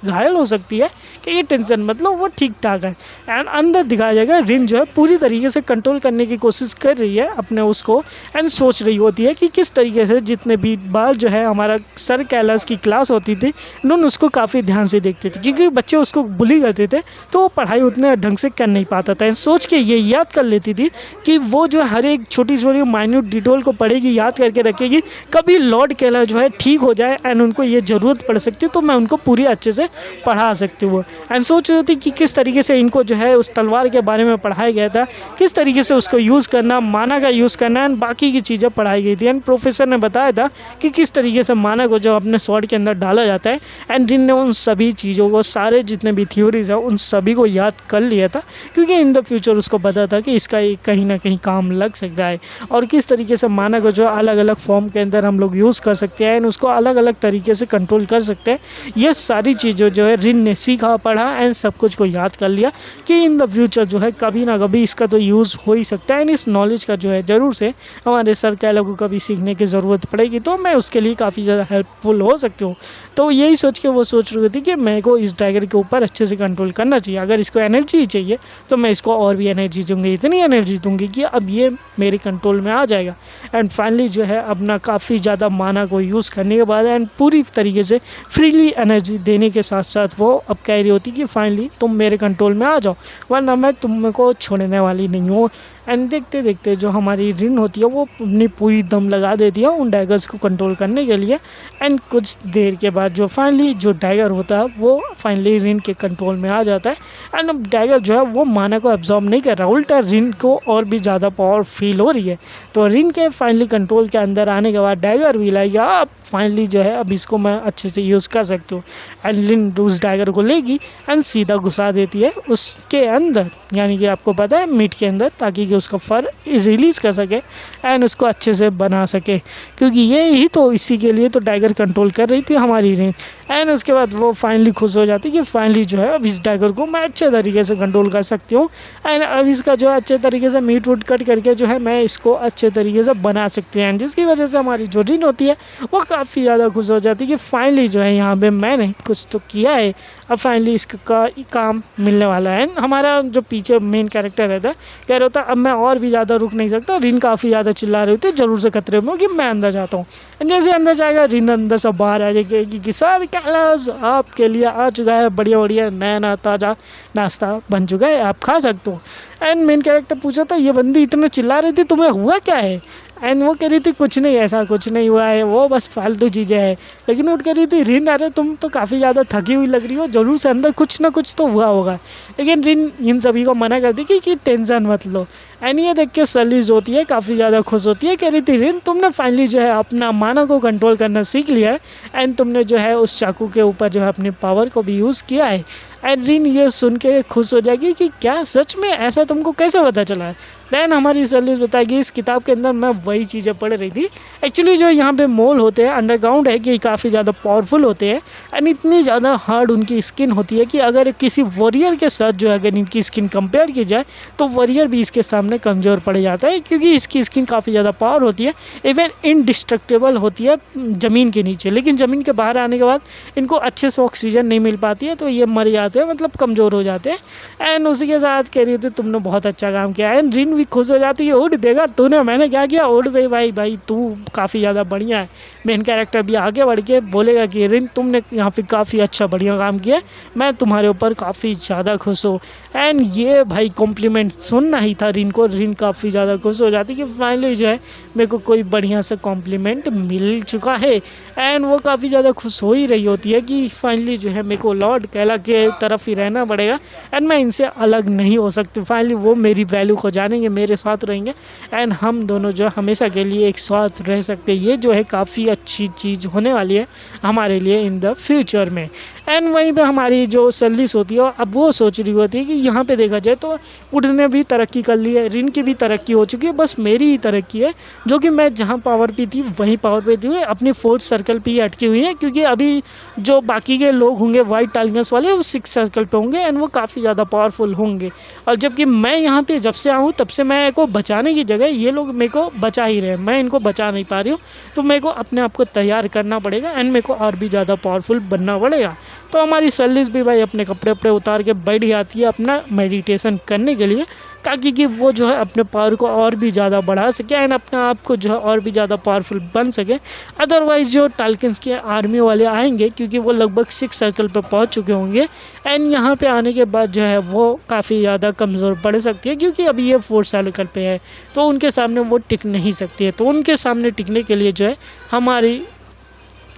घायल हो सकती है कि ये टेंशन मतलब वो ठीक ठाक है। एंड अंदर दिखाया जाएगा रिन जो है पूरी तरीके से कंट्रोल करने की कोशिश कर रही है अपने उसको एंड सोच रही होती है कि किस तरीके से जितने भी बार जो है हमारा सर कैलाश की क्लास होती थी नून उसको काफ़ी ध्यान से देखते थे क्योंकि बच्चे उसको बुली करते थे तो वो पढ़ाई उतने ढंग से कर नहीं पाता था। सोच के ये याद कर लेती थी कि वो जो हर एक छोटी छोटी माइन्यूट डिटेल को पढ़ेगी, याद करके रखेगी, कभी लॉर्ड केला जो है ठीक हो जाए एंड उनको ये ज़रूरत पड़ सकती है तो मैं उनको पूरी अच्छे से पढ़ा सकती हूँ। एंड सोच रही थी कि किस तरीके से इनको जो है उस तलवार के बारे में पढ़ाया गया था, किस तरीके से उसको यूज़ करना, माना का यूज़ करना एंड बाकी की चीज़ें पढ़ाई गई थी। एंड प्रोफेसर ने बताया था कि किस तरीके से माना को जो अपने स्वॉर्ड के अंदर डाला जाता है एंड रिन ने उन सभी चीज़ों को, सारे जितने भी थ्योरीज है उन सभी को याद कर लिया था, क्योंकि इन द फ्यूचर उसको पता था कि इसका कहीं ना कहीं काम लग सकता है और किस तरीके से माना को जो अलग अलग फॉर्म के अंदर हम लोग यूज़ कर सकते हैं एंड उसको अलग अलग तरीके से कंट्रोल कर सकते हैं। ये सारी चीज़ें जो है रिन ने सीखा पढ़ा एंड सब कुछ को याद कर लिया कि इन द फ्यूचर जो है कभी ना कभी इसका तो यूज़ हो ही सकता है एंड इस नॉलेज का जो है ज़रूर से हमारे सर कैलो को कभी सीखने की ज़रूरत पड़ेगी तो मैं उसके लिए काफ़ी ज़्यादा हेल्पफुल हो सकती हूँ। तो यही सोच के वो सोच रही थी कि मेरे को इस टाइगर के ऊपर अच्छे से कंट्रोल करना चाहिए, अगर इसको एनर्जी चाहिए तो मैं इसको और भी एनर्जी दूंगी, इतनी एनर्जी दूंगी कि अब ये मेरे कंट्रोल में आ जाएगा। एंड फाइनली जो है अपना काफ़ी ज़्यादा माना को यूज़ करने के बाद एंड पूरी तरीके से फ्रीली एनर्जी देने के साथ साथ वो अब कह रही होती कि फाइनली तुम मेरे कंट्रोल में आ जाओ, वरना मैं तुमको छोड़ने वाली नहीं हूँ। एंड देखते देखते जो हमारी रिन होती है वो अपनी पूरी दम लगा देती है उन डैगर्स को कंट्रोल करने के लिए। एंड कुछ देर के बाद जो फाइनली जो डैगर होता है वो फाइनली रिन के कंट्रोल में आ जाता है एंड अब डैगर जो है वो माना को एब्जॉर्ब नहीं कर रहा, उल्टा रिन को और भी ज़्यादा पावर फील हो रही है। तो रिन के फाइनली कंट्रोल के अंदर आने के बाद डैगर भी लाएगा अब फाइनली जो है अब इसको मैं अच्छे से यूज़ कर सकती हूँ। एंड रिन उस डैगर को लेगी एंड सीधा घुसा देती है उसके अंदर, यानी कि आपको पता है मीट के अंदर, ताकि कि उसका फर रिलीज़ कर सके एंड उसको अच्छे से बना सके, क्योंकि ये ही तो इसी के लिए तो टाइगर कंट्रोल कर रही थी हमारी रिन। एंड उसके बाद वो फाइनली खुश हो जाती कि फाइनली जो है अब इस टाइगर को मैं अच्छे तरीके से कंट्रोल कर सकती हूँ एंड अब इसका जो है अच्छे तरीके से मीट वूट कट करके जो है मैं इसको अच्छे तरीके से बना सकती हूँ। एंड जिसकी वजह से हमारी जो रिन होती है वो काफ़ी ज़्यादा खुश हो जाती है कि फाइनली जो है यहाँ पे मैंने कुछ तो किया है, अब फाइनली इसका काम मिलने वाला है। हमारा जो पीछे मेन कैरेक्टर रहता है कह रहा होता अब मैं और भी ज़्यादा रुक नहीं सकता, रिन काफ़ी ज़्यादा चिल्ला रही होती ज़रूर से खतरे में कि मैं अंदर जाता हूँ। जैसे अंदर जाएगा रिन अंदर से बाहर आ जाएगी कि सर कैलाश आपके लिए आ चुका है बढ़िया बढ़िया नया ताज़ा नाश्ता बन चुका है, आप खा सकते हो। एंड मेन कैरेक्टर पूछा था ये बंदी इतना चिल्ला रही थी तुम्हें हुआ क्या है? एंड वो कह रही थी कुछ नहीं, ऐसा कुछ नहीं हुआ है, वो बस फालतू चीज़ें हैं। लेकिन वो कह रही थी रिन अरे तुम तो काफ़ी ज़्यादा थकी हुई लग रही हो, ज़रूर से अंदर कुछ ना कुछ तो हुआ होगा। लेकिन रिन इन सभी को मना कर दी कि टेंशन मत लो। एंड ये देख के सलीज होती है काफ़ी ज़्यादा खुश होती है, कह रही थी रिन तुमने फाइनली जो है अपना माना को कंट्रोल करना सीख लिया है एंड तुमने जो है उस चाकू के ऊपर जो है अपनी पावर को भी यूज़ किया है। एंड रिन ये सुन के खुश हो जाएगी कि क्या सच में, ऐसा तुमको कैसे पता चला है? दैन हमारी सलीज बताएगी इस किताब के अंदर मैं वही चीज़ें पढ़ रही थी। एक्चुअली जो यहाँ पे मोल होते हैं अंडरग्राउंड है कि काफ़ी ज़्यादा पावरफुल होते हैं एंड इतनी ज़्यादा हार्ड उनकी स्किन होती है कि अगर किसी वॉरियर के साथ जो है अगर इनकी स्किन कंपेयर की जाए तो वॉरियर भी इसके सामने कमज़ोर पड़ जाता है, क्योंकि इसकी स्किन काफ़ी ज़्यादा पावर होती है, इवन इनडिस्ट्रक्टेबल होती है ज़मीन के नीचे। लेकिन ज़मीन के बाहर आने के बाद इनको अच्छे से ऑक्सीजन नहीं मिल पाती है तो ये मर जाते हैं, मतलब कमज़ोर हो जाते हैं। एंड उसी के साथ कह रही थी तुमने बहुत अच्छा काम किया। एंड रिन भी खुश हो जाती है उड़ देगा तूने, मैंने क्या किया, उड़ गई भाई तू काफ़ी ज़्यादा बढ़िया है। मेन कैरेक्टर भी आगे बढ़ के बोलेगा कि रिन तुमने यहाँ पे काफ़ी अच्छा बढ़िया काम किया, मैं तुम्हारे ऊपर काफ़ी ज़्यादा खुश हूँ। एंड ये भाई कॉम्प्लीमेंट सुनना ही था रिन को। रिन काफ़ी ज़्यादा खुश हो जाती कि फाइनली जो है मेरे को कोई बढ़िया सा कॉम्प्लीमेंट मिल चुका है। एंड वो काफ़ी ज़्यादा खुश हो ही रही होती है कि फाइनली जो है मेरे को लॉर्ड कैला के तरफ ही रहना पड़ेगा एंड मैं इनसे अलग नहीं हो सकती। फाइनली वो मेरी वैल्यू को जानेंगे, मेरे साथ रहेंगे एंड हम दोनों जो हमेशा के लिए एक साथ रह सकते हैं। ये जो है काफ़ी अच्छी चीज़ होने वाली है हमारे लिए इन द फ्यूचर में। एंड वहीं पे हमारी जो सलीस होती है अब वो सोच रही होती है कि यहाँ पे देखा जाए तो उड़ने भी तरक्की कर ली है, रिन की भी तरक्की हो चुकी है, बस मेरी ही तरक्की है जो कि मैं जहाँ पावर पे थी वहीं पावर पे थी, अपनी 4th सर्कल पे ही अटकी हुई है। क्योंकि अभी जो बाकी के लोग होंगे वाइट टाइगर्स वाले वो 6th सर्कल पे होंगे एंड वो काफ़ी ज़्यादा पावरफुल होंगे। और जबकि मैं यहाँ पे जब से आऊँ तब से मैं को बचाने की जगह ये लोग मेरे को बचा ही रहे, मैं इनको बचा नहीं पा रही हूँ। तो मेरे को अपने आप को तैयार करना पड़ेगा एंड मेरे को और भी ज़्यादा पावरफुल बनना पड़ेगा। तो हमारी सलीस भी भाई अपने कपड़े वपड़े उतार के बैठ जाती है अपना मेडिटेशन करने के लिए, ताकि कि वो जो है अपने पावर को और भी ज़्यादा बढ़ा सके एंड अपने आप को जो है और भी ज़्यादा पावरफुल बन सके। अदरवाइज़ जो टाल्किन्स के आर्मी वाले आएंगे, क्योंकि वो लगभग 6th सर्कल पर पहुंच चुके होंगे एंड यहाँ पे आने के बाद जो है वो काफ़ी ज़्यादा कमज़ोर पड़ सकती है, क्योंकि अभी ये 4th सर्कल पे है तो उनके सामने वो टिक नहीं सकती है। तो उनके सामने टिकने के लिए जो है हमारी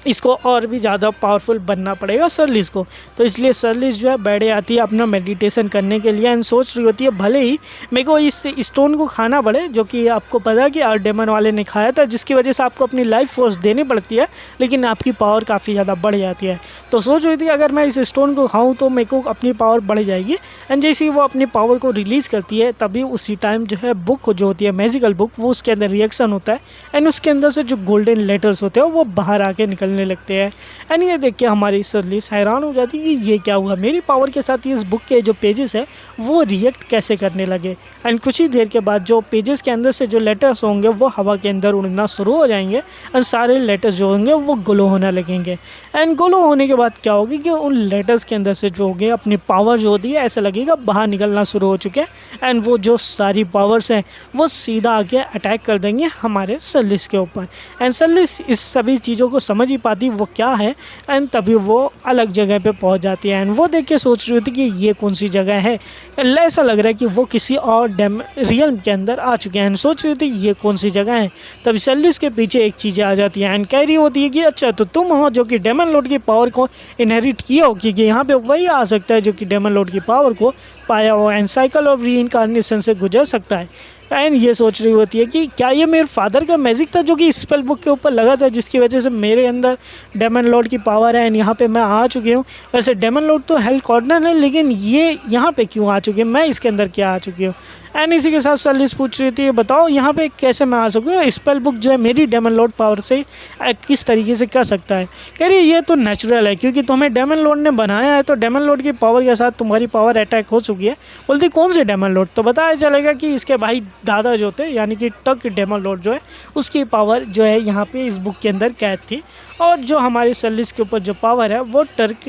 इसको और भी ज़्यादा पावरफुल बनना पड़ेगा सरलिस को। तो इसलिए सरलिस जो है बैठे आती है अपना मेडिटेशन करने के लिए एंड सोच रही होती है भले ही मेरे को इस स्टोन को खाना पड़े, जो कि आपको पता है कि आर्डेमन वाले ने खाया था, जिसकी वजह से आपको अपनी लाइफ फोर्स देनी पड़ती है, लेकिन आपकी पावर काफ़ी ज़्यादा बढ़ जाती है। तो सोच रही थी अगर मैं इस स्टोन को खाऊँ तो मेरे को अपनी पावर बढ़ जाएगी। एंड जैसे ही वो अपनी पावर को रिलीज़ करती है तभी उसी टाइम जो है बुक जो होती है मैजिकल बुक, वो उसके अंदर रिएक्शन होता है एंड उसके अंदर से जो गोल्डन लेटर्स होते हैं वो बाहर आके निकलने लगते हैं। एंड ये देख के हमारी सरलिस हैरान हो जाती है कि ये क्या हुआ, मेरी पावर के साथ इस बुक के जो पेजेस है वो रिएक्ट कैसे करने लगे। एंड कुछ ही देर के बाद जो पेजेस के अंदर से जो लेटर्स होंगे वो हवा के अंदर उड़ना शुरू हो जाएंगे एंड सारे लेटर्स जो होंगे वो ग्लो होने लगेंगे। एंड ग्लो होने के बाद क्या होगी कि उन लेटर्स के अंदर से जो होंगे अपनी पावर जो होती है ऐसा लगेगा बाहर निकलना शुरू हो चुके हैं एंड वो जो सारी पावर्स हैं वो सीधा आके अटैक कर देंगे हमारे सरलिस के ऊपर। एंड सरलिस इस सभी चीज़ों को समझ ही पाती वो क्या है एंड तभी वो अलग जगह पे पहुंच जाती है। एंड वो देख के सोच रही होती कि ये कौन सी जगह है, ऐसा लग रहा है कि वो किसी और रियल्म के अंदर आ चुके हैं। सोच रही थी ये कौन सी जगह है, तभी सरलिस के पीछे एक चीज़ आ जाती है एंड कह रही होती है कि अच्छा तो तुम हो जो कि डेमन लॉर्ड की पावर को इनहेरिट किया हो, क्योंकि यहाँ पे वही आ सकता है जो कि डेमन लॉर्ड की पावर को पाया हो एंड साइकिल ऑफ रीइंकार्नेशन से गुजर सकता है। एंड ये सोच रही होती है कि क्या ये मेरे फादर का मैजिक था जो कि स्पेल बुक के ऊपर लगा था, जिसकी वजह से मेरे अंदर डेमन लॉर्ड की पावर है एंड यहाँ पे मैं आ चुकी हूँ। वैसे डेमन लॉर्ड तो हेल कॉर्नर है, लेकिन ये यहाँ पे क्यों आ चुकी है, मैं इसके अंदर क्या आ चुकी हूँ। एंड इसी के साथ सरलिस पूछ रही थी बताओ यहाँ पे कैसे मैं आ सकूँ, स्पेल बुक जो है मेरी डेमन लॉर्ड पावर से किस तरीके से कर सकता है। कह रही ये तो नेचुरल है क्योंकि तुम्हें डेमन लॉर्ड ने बनाया है, तो डेमन लॉर्ड की पावर के साथ तुम्हारी पावर अटैक हो चुकी है। बोलती कौन से डेमन लॉर्ड, तो बताया चलेगा कि इसके भाई दादा जो थे यानी कि टक डेमन लॉर्ड जो है उसकी पावर जो है यहाँ पे इस बुक के अंदर कैद थी, और जो हमारी सरलिस के ऊपर जो पावर है वो टर्क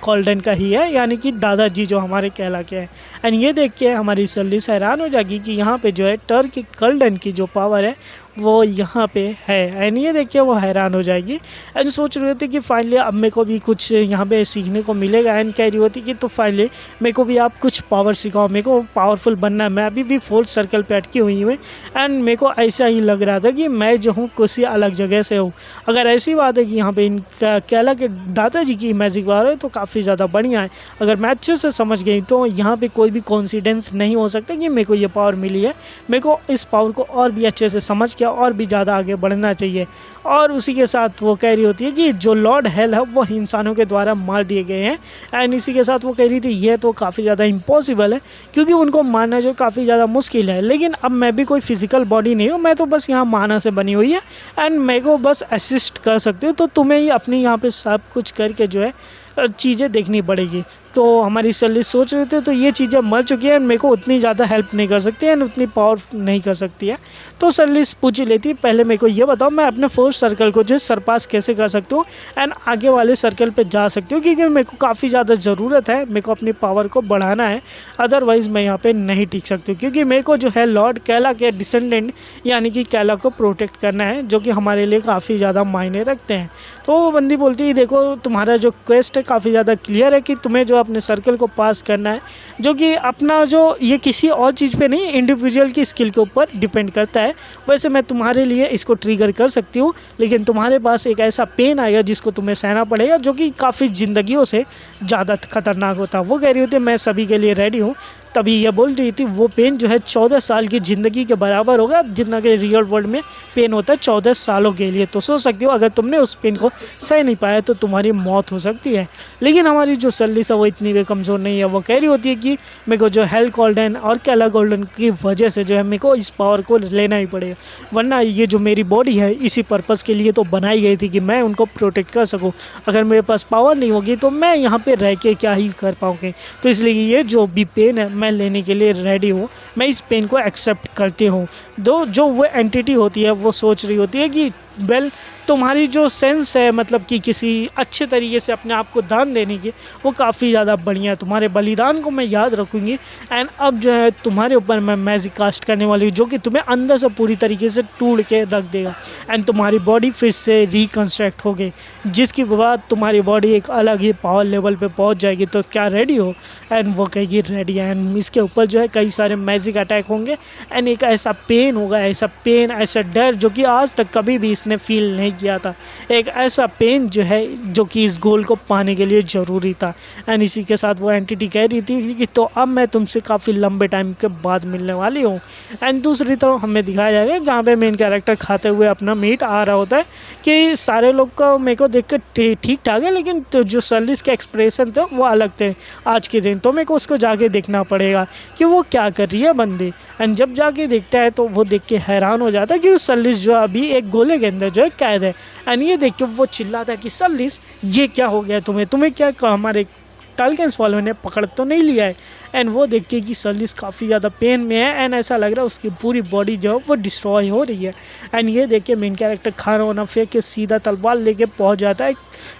गोल्डन का ही है, यानी कि दादाजी जो हमारे कहला के हैं। एंड ये देख के हमारी सरलिस हैरान हो जाएगी कि यहाँ पे जो है टर्क गोल्डन की जो पावर है वो यहाँ पे है। एंड ये देख के वो हैरान हो जाएगी एंड सोच रही होती कि फाइनली अब मेरे को भी कुछ यहाँ पे सीखने को मिलेगा। एंड कह रही होती कि तो फाइनली मेरे को भी आप कुछ पावर सिखाओ, मेरे को पावरफुल बनना है, मैं अभी भी फोर्थ सर्कल पे अटकी हुई हूँ एंड मेरे को ऐसा ही लग रहा था कि मैं जो हूँ किसी अलग जगह से हूँ। अगर ऐसी बात है कि यहाँ पे इनका कहला के दादाजी की मैजिक पावर है तो काफ़ी ज़्यादा बढ़िया है। अगर मैं अच्छे से समझ गई तो यहाँ पे कोई भी कॉन्सिडेंस नहीं हो सकता कि मेरे को ये पावर मिली है। मेरे को इस पावर को और भी अच्छे से समझ के और भी ज़्यादा आगे बढ़ना चाहिए। और उसी के साथ वो कह रही होती है कि जो लॉर्ड हेल है वो इंसानों के द्वारा मार दिए गए हैं। एंड इसी के साथ वो कह रही थी ये तो काफ़ी ज़्यादा इम्पॉसिबल है क्योंकि उनको मारना जो काफ़ी ज़्यादा मुश्किल है, लेकिन अब मैं भी कोई फिजिकल बॉडी नहीं हूँ, मैं तो बस यहाँ माना से बनी हुई है एंड मेरे को बस असिस्ट कर सकती हूँ, तो तुम्हें ही अपनी यहाँ पे सब कुछ करके जो है चीज़ें देखनी पड़ेगी। तो हमारी सरलिस सोच रहे थे तो ये चीज़ें मर चुकी हैं, मेरे को उतनी ज़्यादा हेल्प नहीं कर सकती एंड उतनी पावर नहीं कर सकती है। तो सरलिस पूछ लेती पहले मेरे को ये बताओ मैं अपने फोर्थ सर्कल को जो है सरपास कैसे कर सकती हूँ एंड आगे वाले सर्कल पे जा सकती हूँ, क्योंकि मेरे को काफ़ी ज़्यादा ज़रूरत है, मेरे को अपनी पावर को बढ़ाना है, अदरवाइज़ मैं यहाँ पर नहीं टिक सकती हूँ, क्योंकि मेरे को जो है लॉर्ड कैला के डिसेंडेंट यानी कि कैला को प्रोटेक्ट करना है, जो कि हमारे लिए काफ़ी ज़्यादा मायने रखते हैं। तो वो बंदी बोलती है देखो तुम्हारा जो क्वेस्ट है काफ़ी ज़्यादा क्लियर है कि तुम्हें जो अपने सर्कल को पास करना है, जो कि अपना जो ये किसी और चीज़ पे नहीं इंडिविजुअल की स्किल के ऊपर डिपेंड करता है। वैसे मैं तुम्हारे लिए इसको ट्रिगर कर सकती हूँ, लेकिन तुम्हारे पास एक ऐसा पेन आएगा जिसको तुम्हें सहना पड़ेगा, जो कि काफ़ी ज़िंदगियों से ज़्यादा खतरनाक होता है। वो कह रही होती है मैं सभी के लिए रेडी हूँ। तभी ये बोल रही थी वो पेन जो है 14 साल की ज़िंदगी के बराबर होगा, जितना कि रियल वर्ल्ड में पेन होता है 14 सालों के लिए। तो सोच सकती हो अगर तुमने उस पेन को सह नहीं पाया तो तुम्हारी मौत हो सकती है। लेकिन हमारी जो सरलिस है वो इतनी भी कमज़ोर नहीं है। वो कह रही होती है कि मेरे को जो हेल गोल्डन और कैला गोल्डन की वजह से जो है मेरे को इस पावर को लेना ही पड़ेगा, वरना ये जो मेरी बॉडी है इसी पर्पज़ के लिए तो बनाई गई थी कि मैं उनको प्रोटेक्ट कर सकूँ। अगर मेरे पास पावर नहीं होगी तो मैं यहाँ पर रह के क्या ही कर पाऊँगी। तो इसलिए ये जो भी पेन है मैं लेने के लिए रेडी हूँ, मैं इस पेन को एक्सेप्ट करती हूँ। दो जो वो एंटिटी होती है वो सोच रही होती है कि वेल तुम्हारी जो सेंस है मतलब कि किसी अच्छे तरीके से अपने आप को दान देने की वो काफ़ी ज़्यादा बढ़िया है, तुम्हारे बलिदान को मैं याद रखूँगी एंड अब जो है तुम्हारे ऊपर मैं मैजिक कास्ट करने वाली हूँ, जो कि तुम्हें अंदर से पूरी तरीके से टूट के रख देगा एंड तुम्हारी बॉडी फिर से रिकन्स्ट्रक्ट होगी, जिसके बाद तुम्हारी बॉडी एक अलग ही पावर लेवल पे पहुँच जाएगी। तो क्या रेडी हो? एंड वो कहेगी रेडी है। एंड इसके ऊपर जो है कई सारे मैजिक अटैक होंगे एंड एक ऐसा पेन होगा, ऐसा पेन, ऐसा डर जो कि आज तक कभी भी इसने फील नहीं किया था, एक ऐसा पेन जो है जो कि इस गोल को पाने के लिए ज़रूरी था। एंड इसी के साथ वो एंटिटी कह रही थी कि तो अब मैं तुमसे काफ़ी लंबे टाइम के बाद मिलने वाली हूँ। एंड दूसरी तरफ हमें दिखाया जाएगा जहाँ पे मेन कैरेक्टर खाते हुए अपना मीट आ रहा होता है कि सारे लोग का मेरे को देख कर ठीक ठाक है, लेकिन तो जो सर्लिस के एक्सप्रेशन थे वो अलग थे आज के दिन, तो मेरे को उसको जाके देखना पड़ेगा कि वो क्या कर रही है बंदी। एंड जब जाके देखता है तो वो देख के हैरान हो जाता है कि सर्लिस जो अभी एक गोले के अंदर जो है कैद है। एंड ये देख के वो चिल्लाता है कि सर्लिस ये क्या हो गया तुम्हें क्या हमारे टाल्केंस वालों ने पकड़ तो नहीं लिया है। एंड वो देख के कि सर्लिस काफ़ी ज़्यादा पेन में है एंड ऐसा लग रहा है उसकी पूरी बॉडी जो है वो डिस्ट्रॉय हो रही है। एंड ये देख के मेन कैरेक्टर खाना वाना फेंक के सीधा तलवार लेके पहुंच जाता है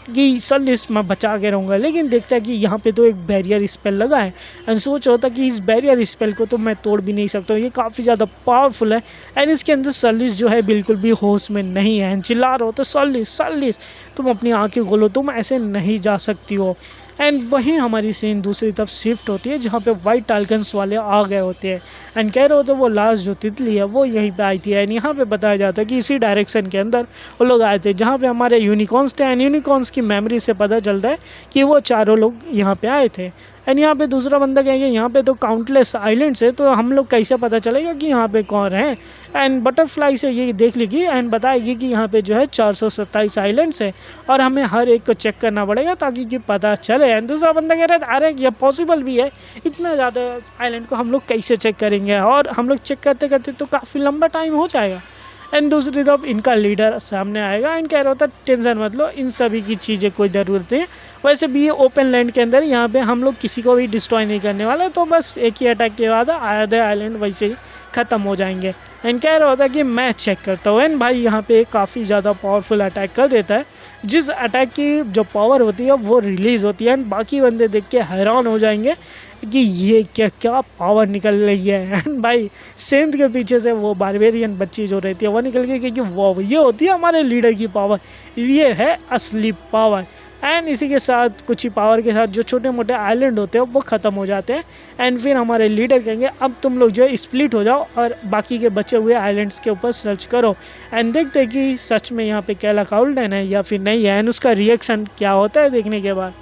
कि सर्लिस मैं बचा के रहूँगा, लेकिन देखता है कि यहाँ पे तो एक बैरियर स्पेल लगा है। एंड सोच होता कि इस बैरियर स्पेल को तो मैं तोड़ भी नहीं सकता हूँ, ये काफ़ी ज़्यादा पावरफुल है। एंड इसके अंदर सर्लिस जो है बिल्कुल भी होश में नहीं है एंड चिल्ला रहा होता सर्लिस तुम अपनी आँखें खोलो, तुम ऐसे नहीं जा सकती हो। एंड वहीं हमारी सीन दूसरी तरफ शिफ्ट होती है जहाँ पे वाइट टाल्कन्स वाले आ गए होते हैं एंड कह रहे होते वो लास्ट जो तितली है वो यहीं पे आई थी। एंड यहाँ पे बताया जाता है कि इसी डायरेक्शन के अंदर वो लोग आए थे जहाँ पे हमारे यूनिकॉर्न्स थे। एंड यूनिकॉर्न्स की मेमोरी से पता चलता है कि वो चारों लोग यहाँ पे आए थे। एंड यहाँ पे दूसरा बंदा कहेंगे यहाँ पे तो काउंटलेस आइलैंड्स है, तो हम लोग कैसे पता चलेगा कि यहाँ पे कौन है। एंड बटरफ्लाई से ये देख लेगी एंड बताएगी कि यहाँ पे जो है 427 आइलैंड्स है और हमें हर एक को चेक करना पड़ेगा ताकि कि पता चले। एंड दूसरा बंदा कह रहा है अरे ये पॉसिबल भी है, इतना ज़्यादा आइलैंड को हम लोग कैसे चेक करेंगे और हम लोग चेक करते करते तो काफ़ी लंबा टाइम हो जाएगा। एंड दूसरी तरफ इनका लीडर सामने आएगा एंड कह रहा होता टेंशन मत लो, इन सभी की चीज़ें कोई ज़रूरत नहीं है, वैसे भी ये ओपन लैंड के अंदर यहाँ पे हम लोग किसी को भी डिस्ट्रॉय नहीं करने वाले, तो बस एक ही अटैक के बाद आधे आइलैंड वैसे ही ख़त्म हो जाएंगे। एंड कह रहा होता है कि मैं चेक करता हूँ। एंड भाई यहाँ पे काफ़ी ज़्यादा पावरफुल अटैक कर देता है, जिस अटैक की जो पावर होती है वो रिलीज़ होती है एंड बाकी बंदे देख के हैरान हो जाएंगे कि ये क्या पावर निकल रही है। एंड भाई सेंध के पीछे से वो बारबेरियन बच्ची जो रहती है वो निकल गई कि वो ये होती है हमारे लीडर की पावर, ये है असली पावर। एंड इसी के साथ कुछ ही पावर के साथ जो छोटे मोटे आइलैंड होते हैं वो ख़त्म हो जाते हैं। एंड फिर हमारे लीडर कहेंगे अब तुम लोग जो है स्प्लिट हो जाओ और बाकी के बचे हुए आइलैंड्स के ऊपर सर्च करो एंड देखते हैं कि सच में यहाँ पे कैला काउल्डन है या फिर नहीं है एंड उसका रिएक्शन क्या होता है देखने के बाद।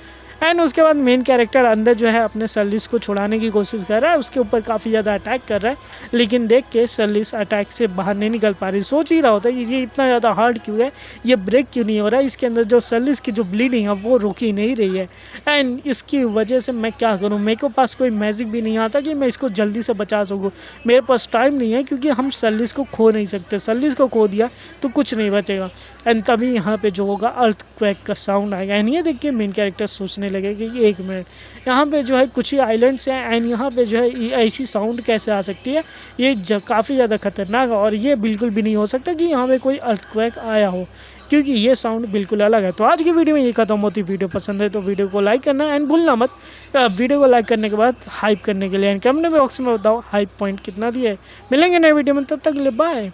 एंड उसके बाद मेन कैरेक्टर अंदर जो है अपने सर्लिस को छुड़ाने की कोशिश कर रहा है, उसके ऊपर काफ़ी ज़्यादा अटैक कर रहा है, लेकिन देख के सर्लिस अटैक से बाहर नहीं निकल पा रही। सोच ही रहा होता है कि ये इतना ज़्यादा हार्ड क्यों है, ये ब्रेक क्यों नहीं हो रहा है, इसके अंदर जो सर्लिस की जो ब्लीडिंग है वो रुक ही नहीं रही है। एंड इसकी वजह से मैं क्या करूँ, मेरे को पास कोई मैजिक भी नहीं आता कि मैं इसको जल्दी से बचा सकूँ, मेरे पास टाइम नहीं है क्योंकि हम सर्लिस को खो नहीं सकते, सर्लिस को खो दिया तो कुछ नहीं बचेगा। एंड तभी यहाँ पे जो होगा अर्थक्वेक का साउंड आएगा एंड ये देख के मेन कैरेक्टर सोचने लगे कि एक मिनट, यहाँ पे जो है कुछ ही आइलैंड्स हैं एंड यहाँ पे जो है ऐसी साउंड कैसे आ सकती है, ये काफ़ी ज़्यादा खतरनाक है और ये बिल्कुल भी नहीं हो सकता कि यहाँ पे कोई अर्थक्वेक आया हो क्योंकि ये साउंड बिल्कुल अलग है। तो आज की वीडियो में ये खत्म होती। वीडियो पसंद है तो वीडियो को लाइक करना एंड भूलना मत वीडियो को लाइक करने के बाद हाइप करने के लिए एंड कमेंट बॉक्स में बताओ हाइप पॉइंट कितना दिया है। मिलेंगे नए वीडियो में, तब तक के लिए बाय।